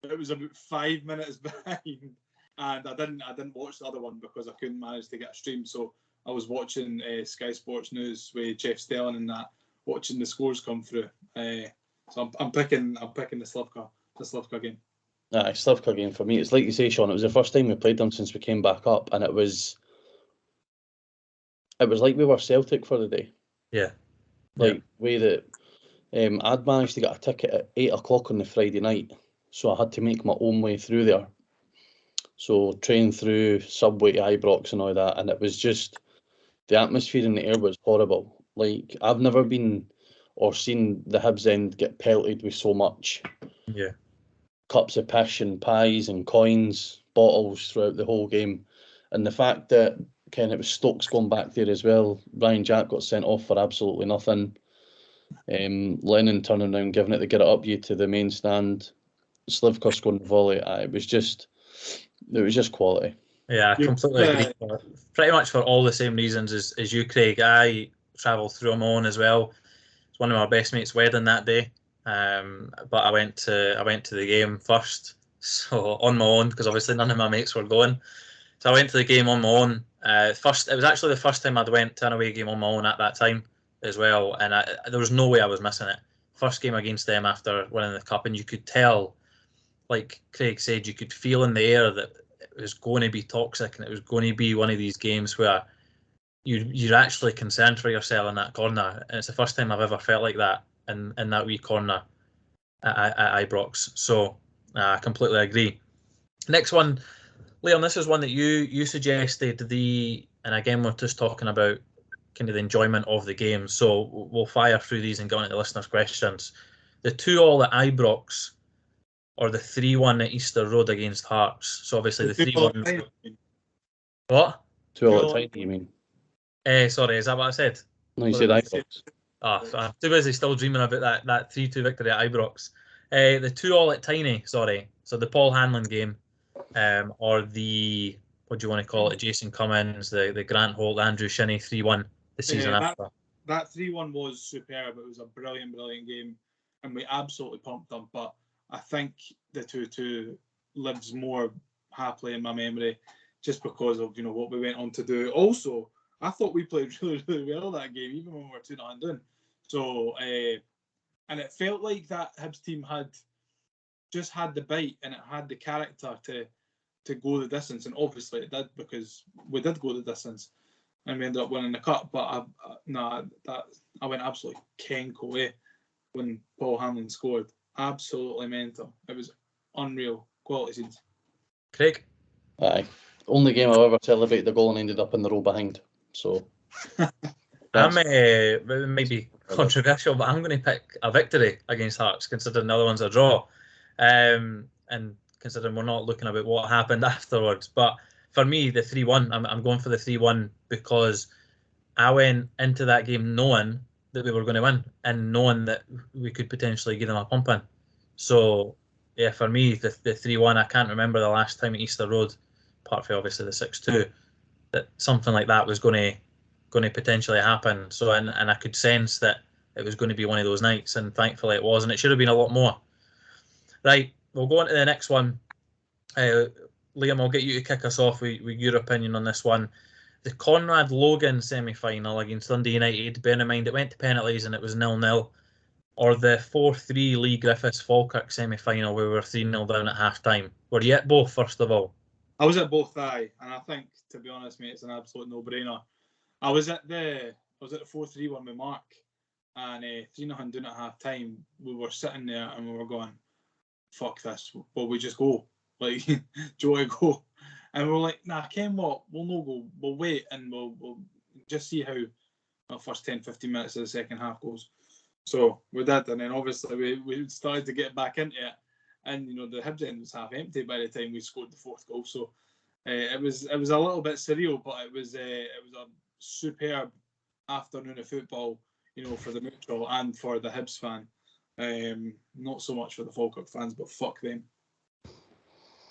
It was about 5 minutes behind, and I didn't watch the other one because I couldn't manage to get a stream. So I was watching Sky Sports News with Jeff Stelling and that, watching the scores come through. So I'm picking the Slivka game. Aye, Slivka game for me. It's like you say, Shaun, it was the first time we played them since we came back up, and it was like we were Celtic for the day. Yeah. Like, way that I'd managed to get a ticket at 8 o'clock on the Friday night, so I had to make my own way through there. So train through subway to Ibrox and all that, and it was just, the atmosphere in the air was horrible. Like, I've never been or seen the Hibs end get pelted with so much. Yeah. Cups of piss and pies and coins, bottles throughout the whole game. And the fact that it was Stokes going back there as well. Ryan Jack got sent off for absolutely nothing. Lennon turning around, giving it the get it up you to the main stand. Slivka scoring the volley. It was just quality. Yeah, I completely agree. Pretty much for all the same reasons as you, Craig. I travelled through on my own as well. It's one of my best mates' wedding that day. But I went to the game first, so on my own, because obviously none of my mates were going. So I went to the game on my own. It was actually the first time I'd went to an away game on my own at that time as well, and there was no way I was missing it. First game against them after winning the cup, and you could tell, like Craig said, you could feel in the air that it was going to be toxic, and it was going to be one of these games where you're actually concerned for yourself in that corner, and it's the first time I've ever felt like that in that wee corner at Ibrox. So I completely agree. Next one, Liam, this is one that you suggested, and again we're just talking about kind of the enjoyment of the game. So we'll fire through these and go into the listeners' questions. The 2-2 at Ibrox, or the 3-1 at Easter Road against Hearts. So obviously the 3-1. What? 2-2 at Tiny, you mean? Sorry, is that what I said? No, you said Ibrox. I'm too busy still dreaming about that 3-2 victory at Ibrox. The 2-2 at Tiny, sorry. So the Paul Hanlon game, or the, what do you want to call it, Jason Cummins, the Grant Holt, Andrew Shinnie 3-1 the season after. That 3-1 was superb. It was a brilliant game, and we absolutely pumped them. But I think the 2-2 lives more happily in my memory, just because of what we went on to do. Also, I thought we played really, really well that game, even when we were 2-0 down. So, and it felt like that Hibs team had the bite, and it had the character to go the distance. And obviously it did, because we did go the distance, and we ended up winning the cup. But I went absolutely kenko away when Paul Hanlon scored. Absolutely mental. It was unreal. Quality scenes. Craig? Aye. Only game I've ever celebrated the goal and ended up in the row behind. So it may be controversial, but I'm going to pick a victory against Hearts, considering the other one's a draw, and considering we're not looking about what happened afterwards. But for me, the 3-1, I'm going for the 3-1, because I went into that game knowing that we were going to win, and knowing that we could potentially give them a pumping. So yeah, for me, the 3-1, I can't remember the last time at Easter Road, apart from obviously the 6-2, that something like that was going to potentially happen. So and I could sense that it was going to be one of those nights, and thankfully it was, and it should have been a lot more. Right, we'll go on to the next one. Liam, I'll get you to kick us off with your opinion on this one. The Conrad Logan semi-final against Dundee United, bear in mind it went to penalties and it was 0-0, or the 4-3 Lee Griffiths Falkirk semi-final where we were 3-0 down at half-time. Were you at both, first of all? I was at both, and I think, to be honest, mate, it's an absolute no-brainer. I was at the 4-3 one with Mark, and 3-0 down at half-time. We were sitting there and we were going, fuck this, will we just go? Like, do you want to go? And we were like, nah, Ken, what? We'll no go. We'll wait, and we'll just see how the first 10-15 minutes of the second half goes. So we did, and then obviously we started to get back into it, and the Hibs end was half empty by the time we scored the fourth goal. So it was a little bit surreal, but it was a superb afternoon of football, for the neutral and for the Hibs fan. Not so much for the Falkirk fans, but fuck them.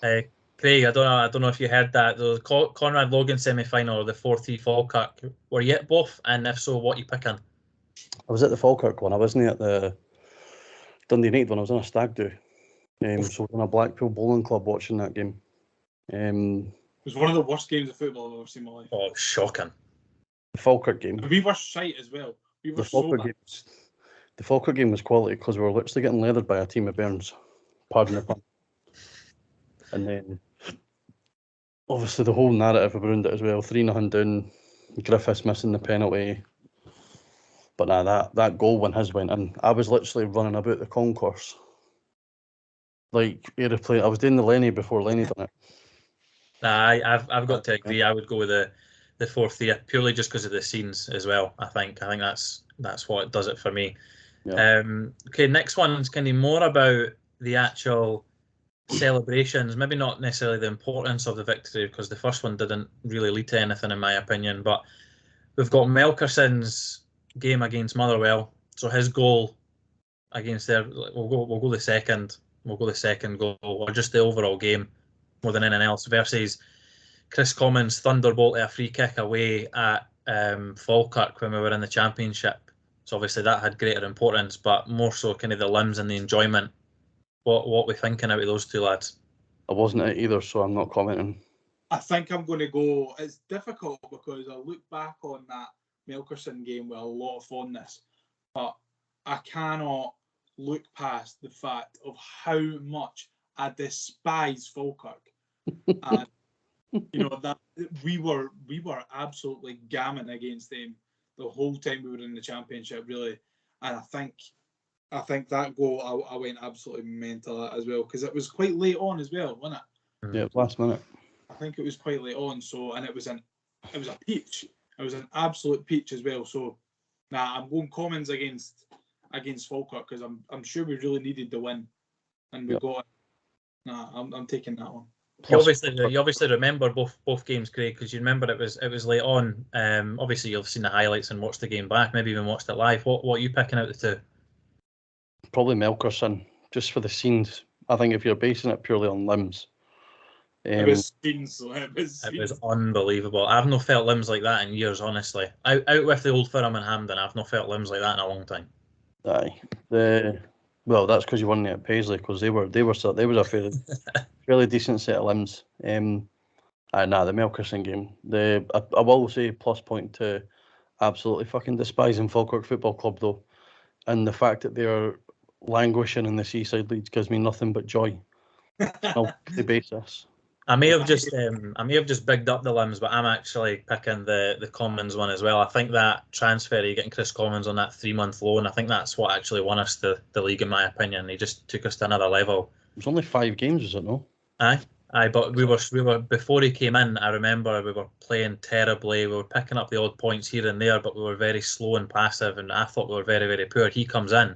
Craig, I don't know if you heard that. The Conrad Logan semi-final, the 4-3 Falkirk. Were you at both? And if so, what are you picking? I was at the Falkirk one. I wasn't at the Dundee United one. I was on a stag do. So I was in a Blackpool bowling club watching that game. It was one of the worst games of football I've ever seen in my life. Oh, shocking. The Falkirk game. And we were shite as well. We were The Falkirk game was quality because we were literally getting leathered by a team of Burns. Pardon the pun. And then, obviously, the whole narrative around it as well. 3-0 down, Griffiths missing the penalty. But that goal when his went in, I was literally running about the concourse. Like, I was doing the Lenny before Lenny done it. I've got to agree. I would go with the 4-3 purely just because of the scenes as well. I think that's what does it for me. Yeah. Okay, next one's kind of more about the actual celebrations. Maybe not necessarily the importance of the victory because the first one didn't really lead to anything in my opinion. But we've got Melkerson's game against Motherwell. So his goal against we'll go the second. We'll go the second goal or just the overall game more than anything else versus Chris Commons' thunderbolt a free kick away at Falkirk when we were in the Championship. So obviously that had greater importance, but more so kind of the limbs and the enjoyment. What we thinking out of those two lads? I wasn't at either, so I'm not commenting. I think I'm going to go. It's difficult because I look back on that Melkerson game with a lot of fondness, but I cannot look past the fact of how much I despise Falkirk. And that we were absolutely gammon against them the whole time we were in the Championship, really. And I think that goal I went absolutely mental at as well because it was quite late on as well, wasn't it? Yeah, last minute. I think it was quite late on. So and it was a peach. It was an absolute peach as well. So I'm going Commons against Falkirk because I'm sure we really needed the win, and we got it. I'm taking that one. You obviously remember both games, Craig, because you remember it was late on. Obviously you've seen the highlights and watched the game back, maybe even watched it live. What are you picking out the two? Probably Melkerson, just for the scenes. I think if you're basing it purely on limbs. It was scenes. It was unbelievable. I've not felt limbs like that in years, honestly. Out with the Old Firm in Hampden, I've not felt limbs like that in a long time. Aye. Well, that's because you won it at Paisley, because they was a fairly decent set of limbs. The Melkerson game. I will say plus point to absolutely fucking despising Falkirk Football Club though, and the fact that they are languishing in the Seaside Leagues gives me nothing but joy. On a weekly basis. I may have just bigged up the limbs, but I'm actually picking the Commons one as well. I think that transfer, getting Chris Commons on that 3-month loan, I think that's what actually won us the league, in my opinion. He just took us to another level. It was only 5 games, was it no? Aye, but we were before he came in. I remember we were playing terribly. We were picking up the odd points here and there, but we were very slow and passive, and I thought we were very, very poor. He comes in,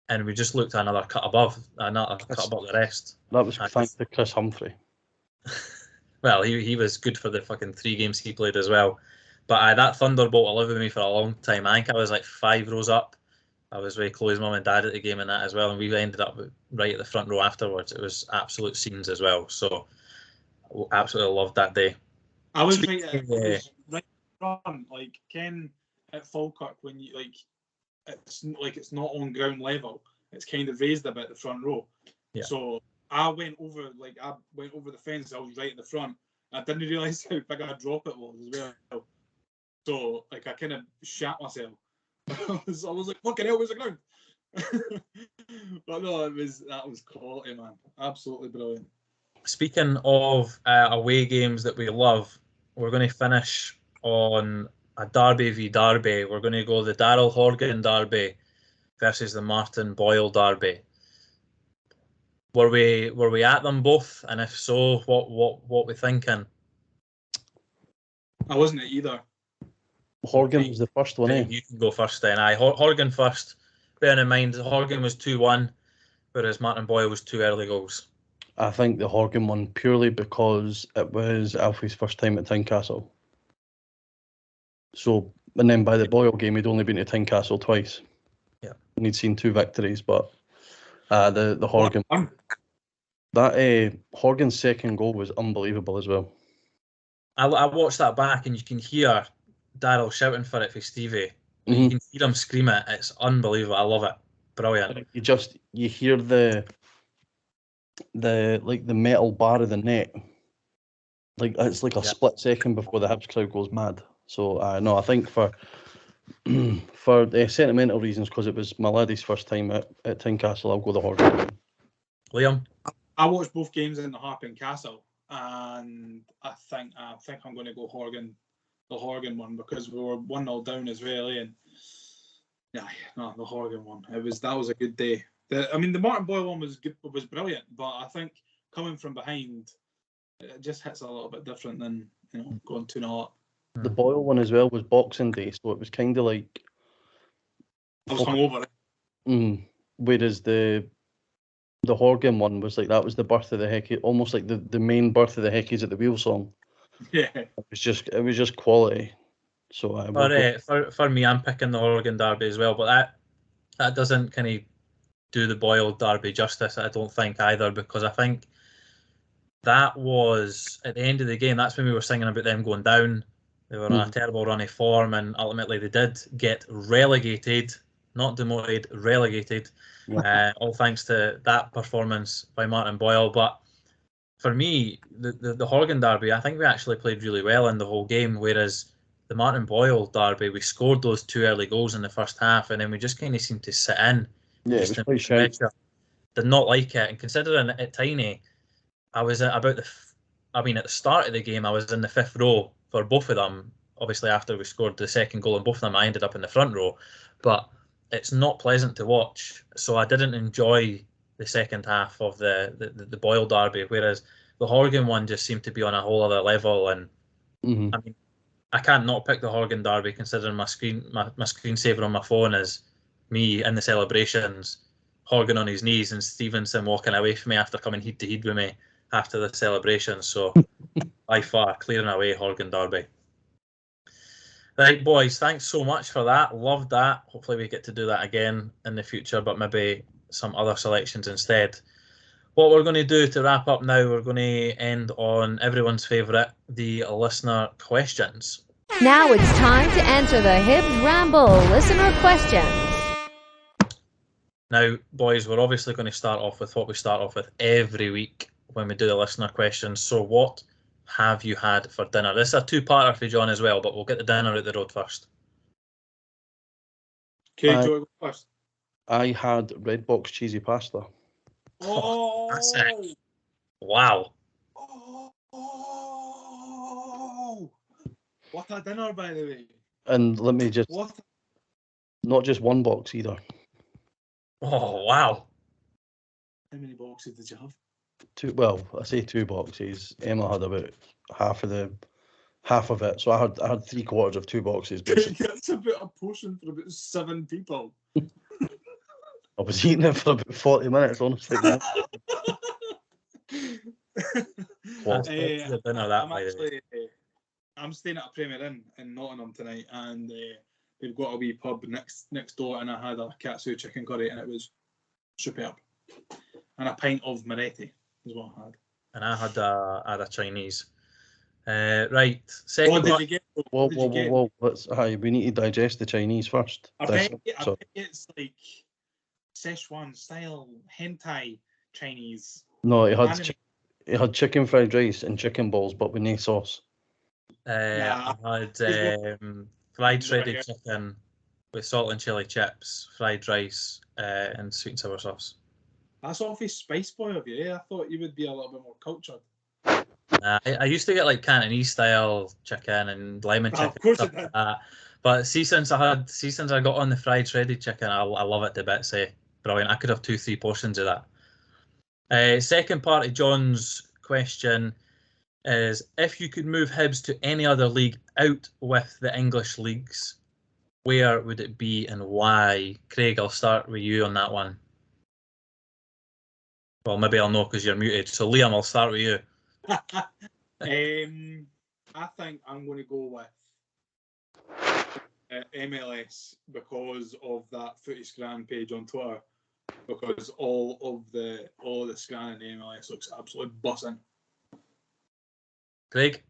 and we just looked another cut above the rest. That was thanks to Chris Humphrey. Well, he was good for the fucking 3 games he played as well. But that Thunderbolt will live with me for a long time. I think I was like 5 rows up. I was very close to Mum and Dad at the game and that as well. And we ended up right at the front row afterwards. It was absolute scenes as well. So absolutely loved that day. I was right front, like Ken at Falkirk when you it's not on ground level. It's kind of raised a bit the front row. Yeah. So I went over the fence. I was right at the front. I didn't realise how big a drop it was as well. So I kind of shat myself. I was like, fucking hell, where's the ground? But no, that was quality, man. Absolutely brilliant. Speaking of away games that we love, we're going to finish on a Derby v Derby. We're going to go the Daryl Horgan Derby versus the Martin Boyle Derby. Were we at them both? And if so, what we thinking? I wasn't at either. Horgan was the first one, eh? You can go first then. Horgan first. Bearing in mind, Horgan was 2-1, whereas Martin Boyle was 2 early goals. I think the Horgan one purely because it was Alfie's first time at Tynecastle. So, and then by the Boyle game, he'd only been to Tynecastle twice. Yeah. he'd seen 2 victories, but the Horgan Horgan's second goal was unbelievable as well. I watched that back, and you can hear Daryl shouting for it for Stevie. You can hear him scream it. It's unbelievable. I love it. Brilliant. You hear the metal bar of the net. Like it's like a split second before the Hibs crowd goes mad. So no, I think for sentimental reasons, because it was my laddie's first time at Tynecastle, I'll go the Horgan. Liam? I watched both games in the Harpen Castle, and I think I'm going to go the Horgan one, because we were 1-0 down as well, and the Horgan one. That was a good day. The Martin Boyle one was brilliant, but I think coming from behind, it just hits a little bit different than going 2-0 up. The Boyle one as well was Boxing Day, so it was kind of like I was hungover. Whereas the Horgan one was like, that was the birth of the Hecky, almost like the main birth of the Heckies at the Wheel song. Yeah, it was just quality. So for me, I'm picking the Horgan derby as well, but that doesn't kind of do the Boyle derby justice, I don't think, either, because I think that was at the end of the game. That's when we were singing about them going down. They were on a terrible run of form, and ultimately they did get relegated, not demoted, relegated. All thanks to that performance by Martin Boyle. But for me, the Horgan derby, I think we actually played really well in the whole game, whereas the Martin Boyle derby, we scored those 2 early goals in the first half, and then we just kind of seemed to sit in. Yeah, it was quite shy. Did not like it, and considering it tiny, I was at the start of the game, I was in the 5th row for both of them. Obviously, after we scored the second goal in both of them, I ended up in the front row. But it's not pleasant to watch, so I didn't enjoy the second half of the Boyle derby, whereas the Horgan one just seemed to be on a whole other level. And I mean, I can't not pick the Horgan derby, considering my screensaver on my phone is me in the celebrations, Horgan on his knees, and Stevenson walking away from me after coming head to head with me after the celebration. So by far, clearing away Horgan derby. Right, boys, thanks so much for that. Loved that. Hopefully we get to do that again in the future, but maybe some other selections instead. What we're going to do to wrap up now, we're going to end on everyone's favourite, the listener questions. Now it's time to answer the Hibs Ramble listener questions. Now, boys, we're obviously going to start off with what we start off with every week when we do the listener questions. So what have you had for dinner? This is a 2-parter for John as well, but we'll get the dinner out the road first. Okay, do you want to go first? I had Red Box cheesy pasta. Oh, that's it. Wow. Oh, what a dinner, by the way. And let me just... Not just one box either. Oh, wow. How many boxes did you have? 2. Well, I say 2 boxes. Emma had about half of it. So I had 3/4 of 2 boxes. That's about a portion for about 7 people. I was eating it for about 40 minutes, honestly. I'm staying at a Premier Inn in Nottingham tonight, and they've got a wee pub next door, and I had a katsu chicken curry, and it was superb. And a pint of Moretti is what I had. And I had a Chinese. Right. Second. What did you get? Whoa. We need to digest the Chinese first. I bet it's like Szechuan style hentai Chinese. No, it had chicken fried rice and chicken balls, but with no sauce. I had fried shredded chicken with salt and chili chips, fried rice, and sweet and sour sauce. That's awfully spice boy of you. I thought you would be a little bit more cultured. I used to get like Cantonese style chicken and lemon chicken. Of course stuff like that. But since I got on the fried shredded chicken, I love it to bits. Brilliant. I could have 2-3 portions of that. Second part of John's question is, if you could move Hibs to any other league out with the English leagues, where would it be and why? Craig, I'll start with you on that one. Well, maybe I'll know because you're muted. So Liam, I'll start with you. I think I'm going to go with MLS because of that Footy Scran page on Twitter. Because all the Scran in the MLS looks absolutely buzzing. Craig?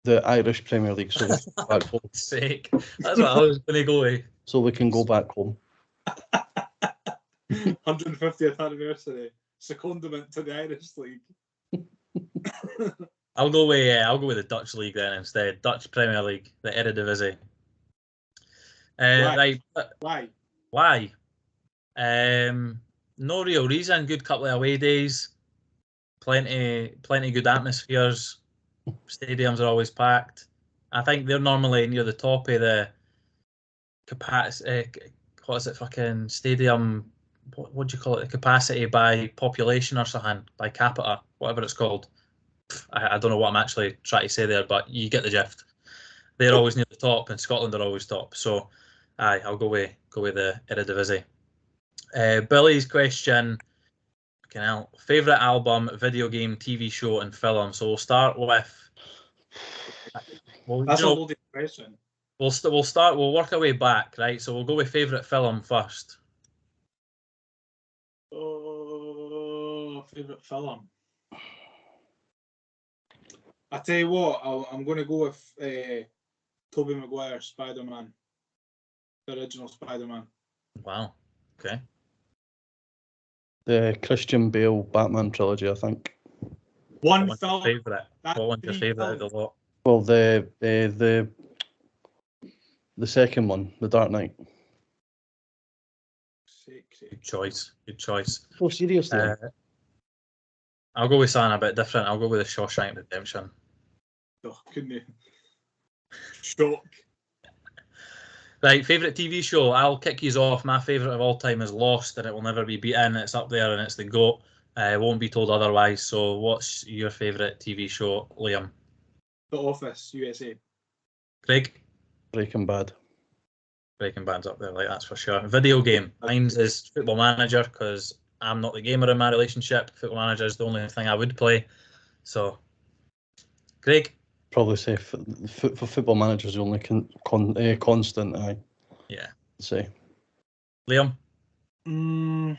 The Irish Premier League, so back home. Sake. That's what I was going to go with. So we can go back home. 150th anniversary. Secondment to the Irish League. I'll go with the Dutch League then instead. Dutch Premier League, the Eredivisie. Why? Right. Why? No real reason. Good couple of away days. Plenty good atmospheres. Stadiums are always packed. I think they're normally near the top of the capacity. What is it? Fucking stadium. What do you call it? The capacity by population or something, by capita, whatever it's called. I don't know what I'm actually trying to say there, but you get the gist. They're always near the top, and Scotland are always top. So, I'll go with the Eredivisie. Billy's question: favourite album, video game, TV show, and film. So we'll start with. That's a loaded question. We'll work our way back, right? So we'll go with favourite film first. Oh, favourite film. I tell you what, I'm going to go with Tobey Maguire, Spider-Man, the original Spider-Man. Wow. Okay. The Christian Bale Batman trilogy, I think. One What's film. your favourite? What one's your favourite of the lot? Well, the second one, The Dark Knight. Good choice. Oh, seriously? I'll go with something a bit different. I'll go with The Shawshank Redemption. Oh, couldn't you? Shock. Right, favourite TV show. I'll kick you off. My favourite of all time is Lost, and it will never be beaten. It's up there, and it's the GOAT. Won't be told otherwise. So, what's your favourite TV show, Liam? The Office, USA. Craig? Breaking Bad. Breaking Bad's up there, like that's for sure. Video game. Mine's is Football Manager because I'm not the gamer in my relationship. Football Manager is the only thing I would play. So, Craig? Probably say for Football Manager is the only constant. Yeah. Say. Liam? I'm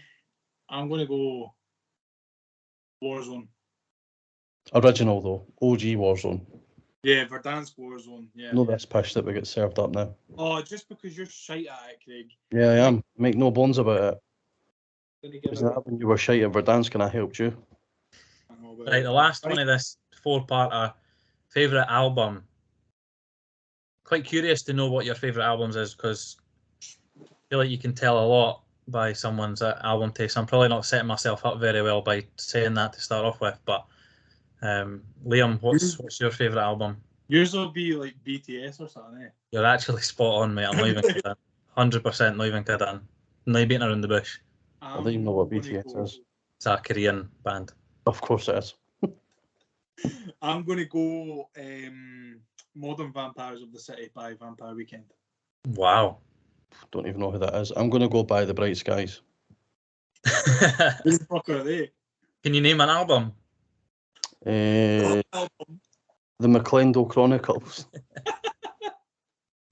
going to go Warzone. Original though, OG Warzone. Yeah, Verdansk Warzone. Yeah. No, this pish that we get served up now. Oh, just because you're shite at it, Craig. Yeah, I am. Make no bones about it. Didn't give Isn't that when you were shite at Verdansk and I helped you? Right, the last one of this four-parter. Favourite album. Quite curious to know what your favourite albums is because I feel like you can tell a lot by someone's album taste. I'm probably not setting myself up very well by saying that to start off with, but Liam, what's your favourite album? Yours will be like BTS or something, eh? You're actually spot on, mate. I'm not even kidding. 100% not even kidding. Not beating around the bush. I don't even know what BTS is. It's a Korean band. Of course it is. I'm going to go Modern Vampires of the City by Vampire Weekend. Wow. Don't even know who that is. I'm going to go by The Bright Skies. Who the fuck are they? Can you name an album? The McClendon Chronicles.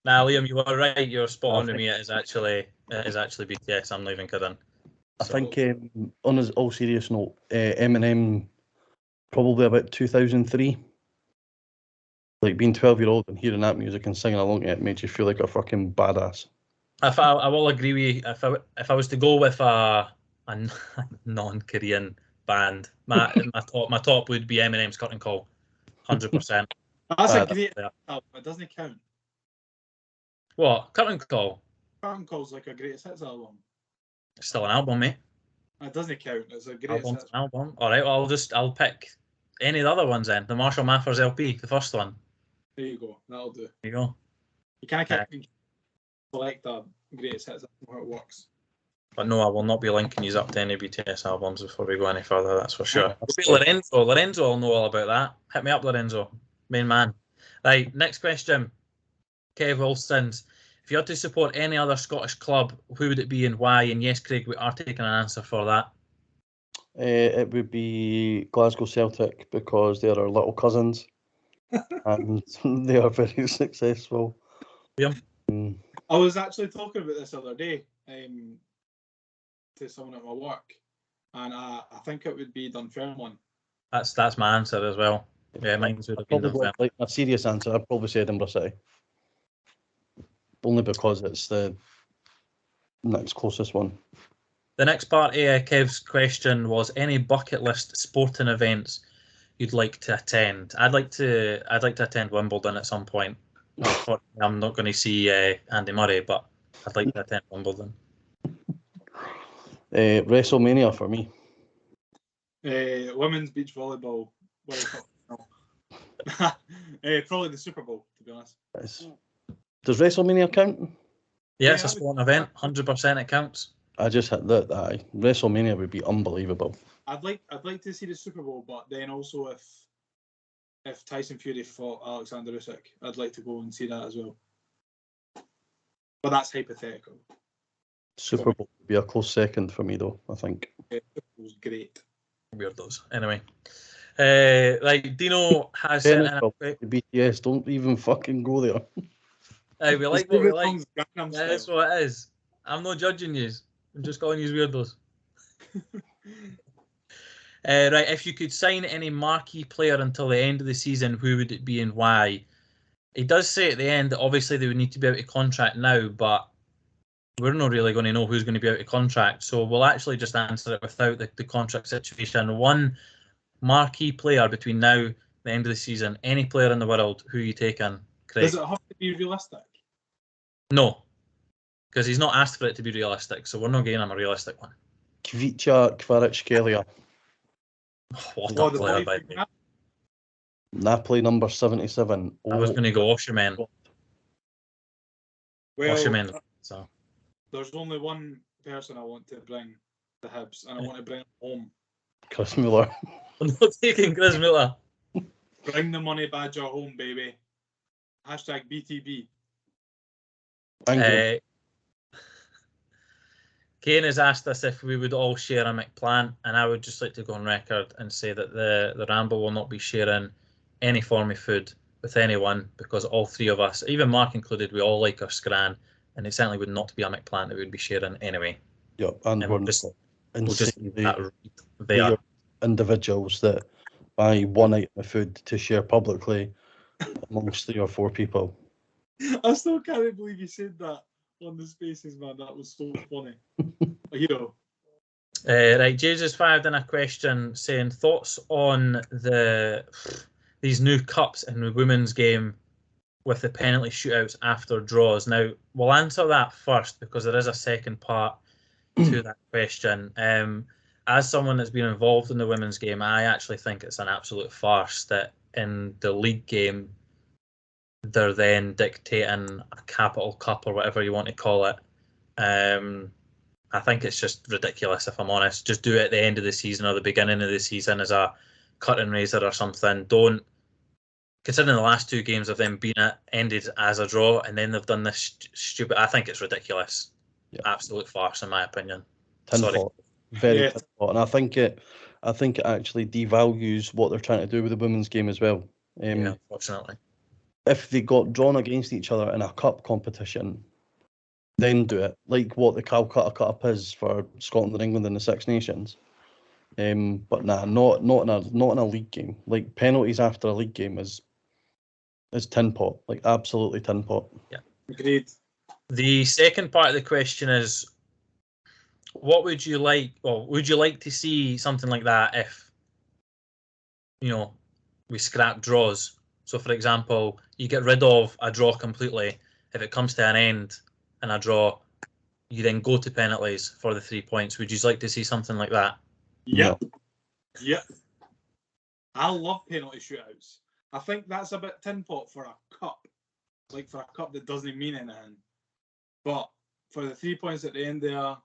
Nah, Liam, you were right. You're spot on with me. It is actually BTS. I'm not even kidding. I think, on his all serious note, Eminem, probably about 2003. Like being 12-year-old and hearing that music and singing along to it made you feel like a fucking badass. I will agree with you. If I was to go with a non-Korean band, my top would be Eminem's Curtain Call, 100%. That's a great album. It doesn't count. What? Curtain Call? Curtain Call's like a greatest hits album. It's still an album, mate. It doesn't count. It's a greatest hits album. All right. Well, I'll pick any of the other ones then. The Marshall Mathers LP, the first one. There you go. That'll do. There you go. You can't select a greatest hits album how it works. But no, I will not be linking you up to any BTS albums before we go any further, that's for sure. Lorenzo will know all about that. Hit me up, Lorenzo. Main man. Right, next question. Kev Wilson's. If you had to support any other Scottish club, who would it be and why? And yes, Craig, we are taking an answer for that. It would be Glasgow Celtic because they are our little cousins and they are very successful. Yeah. I was actually talking about this the other day to someone at my work, and I think it would be Dunfermline. That's my answer as well. Yeah, mine would have been Probably Dunfermline. like a serious answer. I'd probably say Edinburgh City, only because it's the next closest one. The next part of Kev's question was any bucket list sporting events you'd like to attend. I'd like to attend Wimbledon at some point. Unfortunately, I'm not going to see Andy Murray, but I'd like to attend Wimbledon. WrestleMania for me. Women's beach volleyball World Cup. Probably the Super Bowl, to be honest. Does WrestleMania count? Yeah, it's a sporting event. 100% it counts. I just had that. WrestleMania would be unbelievable. I'd like to see the Super Bowl, but then also if Tyson Fury fought Alexander Usyk, I'd like to go and see that as well. But that's hypothetical. Super Bowl would be a close second for me, though, I think. Super Bowl's great. Weirdos. Anyway. Like Dino has sent in the BTS, don't even fucking go there. we like what we like. That's what it is. I'm not judging you. I'm just calling you weirdos. Right, if you could sign any marquee player until the end of the season, who would it be and why? He does say at the end that obviously they would need to be out of contract now, but we're not really going to know who's going to be out of contract, so we'll actually just answer it without the contract situation. One marquee player between now and the end of the season, any player in the world, who are you taking, Craig? Does it have to be realistic? No, because he's not asked for it to be realistic, so we're not getting him a realistic one. Kvicha Kvaratskhelia. What a player, by the way. Napoli number 77. I was going to go Osherman. Well, Osherman. So. There's only one person I want to bring to Hibs, and I want to bring him home. Chris Muller. I'm not taking Chris Muller. Bring the money badger home, baby. Hashtag BTB. Kane has asked us if we would all share a McPlant, and I would just like to go on record and say that the Ramble will not be sharing any form of food with anyone, because all three of us, even Mark included, we all like our scran, and it certainly would not be a McPlant that we would be sharing anyway. Yep, and we'll just they are individuals that buy one item of food to share publicly amongst 3 or 4 people. I still can't believe you said that on the Spaces, man. That was so funny. You know. Right, James has fired in a question saying thoughts on these new cups in the women's game with the penalty shootouts after draws. Now, we'll answer that first because there is a second part to that question. As someone that's been involved in the women's game, I actually think it's an absolute farce that in the league game they're then dictating a capital cup or whatever you want to call it. I think it's just ridiculous, if I'm honest. Just do it at the end of the season or the beginning of the season as a cut and razor or something. Don't, considering the last 2 games of them being ended as a draw and then they've done this stupid. I think it's ridiculous. Yeah. Absolute farce, in my opinion. Tinpot. Very tinpot. And I think it actually devalues what they're trying to do with the women's game as well. Yeah, unfortunately. If they got drawn against each other in a cup competition, then do it. Like what the Calcutta Cup is for Scotland and England in the Six Nations. But nah, not in a league game. Like penalties after a league game is tinpot. Like absolutely tinpot. Yeah. Agreed. The second part of the question is, what would you like? Well, would you like to see something like that if, we scrap draws? So, for example, you get rid of a draw completely. If it comes to an end in a draw, you then go to penalties for the 3 points. Would you like to see something like that? Yep. No. Yep. I love penalty shootouts. I think that's a bit tinpot for a cup. Like for a cup that doesn't mean anything. But for the 3 points at the end there,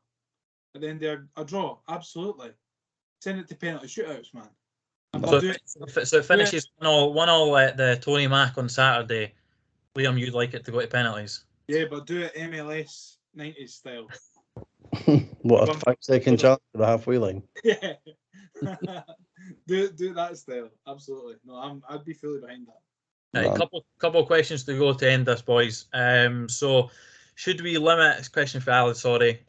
a draw, absolutely. Send it to penalty shootouts, man. So it finishes 1-1 at the Tony Mac on Saturday. Liam, you'd like it to go to penalties? Yeah, but do it MLS 90s style. What, a 5-second chance to the halfway line? Yeah. do that style. Absolutely. No, I'd be fully behind that. Right, couple of questions to go to end this, boys. So Should we limit, it's a question for Alan, sorry,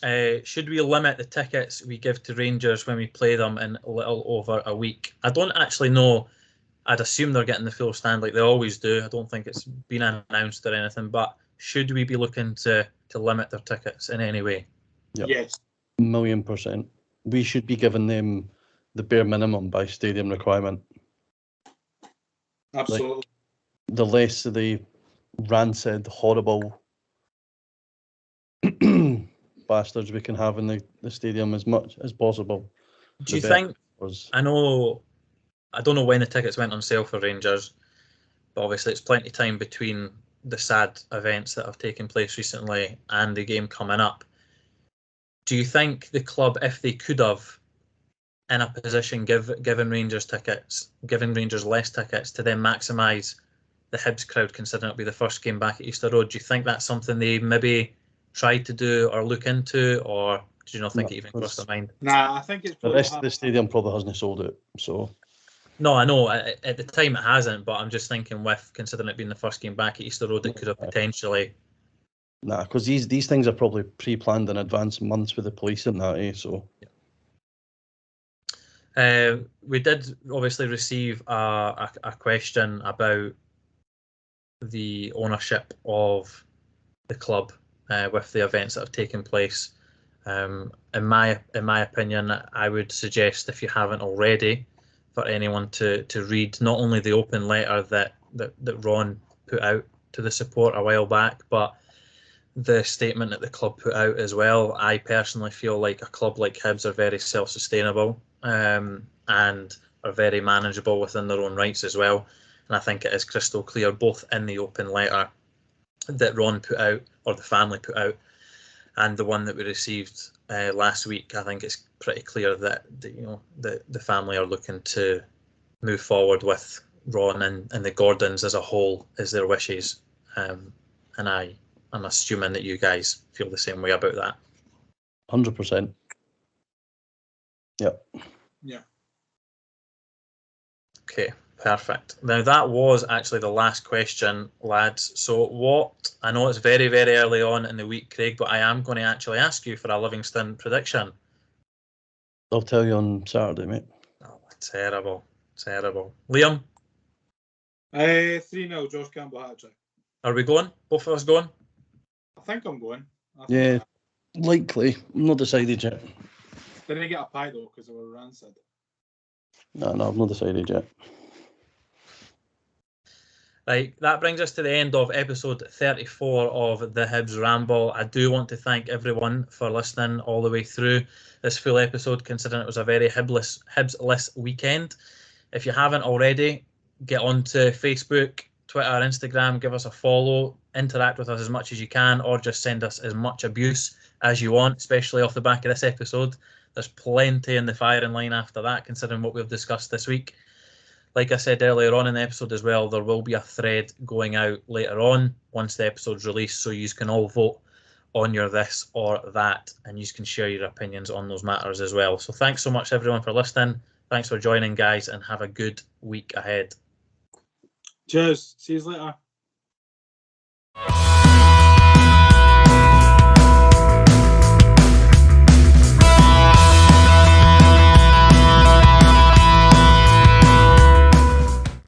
should we limit the tickets we give to Rangers when we play them in a little over a week? I don't actually know. I'd assume they're getting the full stand like they always do. I don't think it's been announced or anything, but should we be looking to limit their tickets in any way? Yep. Yes. 1,000,000%. We should be giving them the bare minimum by stadium requirement. Absolutely. Like, the less of the rancid, horrible bastards we can have in the stadium as much as possible. Do you think, I don't know when the tickets went on sale for Rangers, but obviously it's plenty of time between the sad events that have taken place recently and the game coming up. Do you think the club, if they could have, in a position given Rangers tickets, giving Rangers less tickets to then maximise the Hibs crowd, considering it'll be the first game back at Easter Road, do you think that's something they maybe tried to do or look into, or do you not think it even crossed their mind? Nah, I think it's the rest of the stadium probably hasn't sold it, so. No, I know at the time it hasn't, but I'm just thinking with considering it being the first game back at Easter Road, it could have potentially. Nah, because these things are probably pre-planned in advance, months with the police and that, so. We did obviously receive a question about the ownership of the club with the events that have taken place. In my opinion, I would suggest, if you haven't already, for anyone to read not only the open letter that Ron put out to the support a while back, but the statement that the club put out as well. I personally feel like a club like Hibs are very self-sustainable and are very manageable within their own rights as well. And I think it is crystal clear, both in the open letter that Ron put out, or the family put out, and the one that we received last week. I think it's pretty clear that the family are looking to move forward with Ron and the Gordons as a whole as their wishes. And I'm assuming that you guys feel the same way about that. 100%. Yep. Yeah. Okay, perfect. Now that was actually the last question, lads. So I know it's very, very early on in the week, Craig, but I am going to actually ask you for a Livingston prediction. I'll tell you on Saturday, mate. Oh, terrible. Liam? 3-0, Josh Campbell hat-trick. Are we going? Both of us going? I think I'm going. Yeah, likely. I'm not decided yet. Didn't get a pie though because they were rancid. No, I've not decided yet. Right, that brings us to the end of episode 34 of the Hibs Ramble. I do want to thank everyone for listening all the way through this full episode, considering it was a very Hibs-less weekend. If you haven't already, get onto Facebook, Twitter, Instagram, give us a follow, interact with us as much as you can, or just send us as much abuse as you want, especially off the back of this episode. There's plenty in the firing line after that, considering what we've discussed this week. Like I said earlier on in the episode as well, there will be a thread going out later on once the episode's released, so you can all vote on your this or that, and you can share your opinions on those matters as well. So thanks so much everyone for listening. Thanks for joining, guys, and have a good week ahead. Cheers. See you later.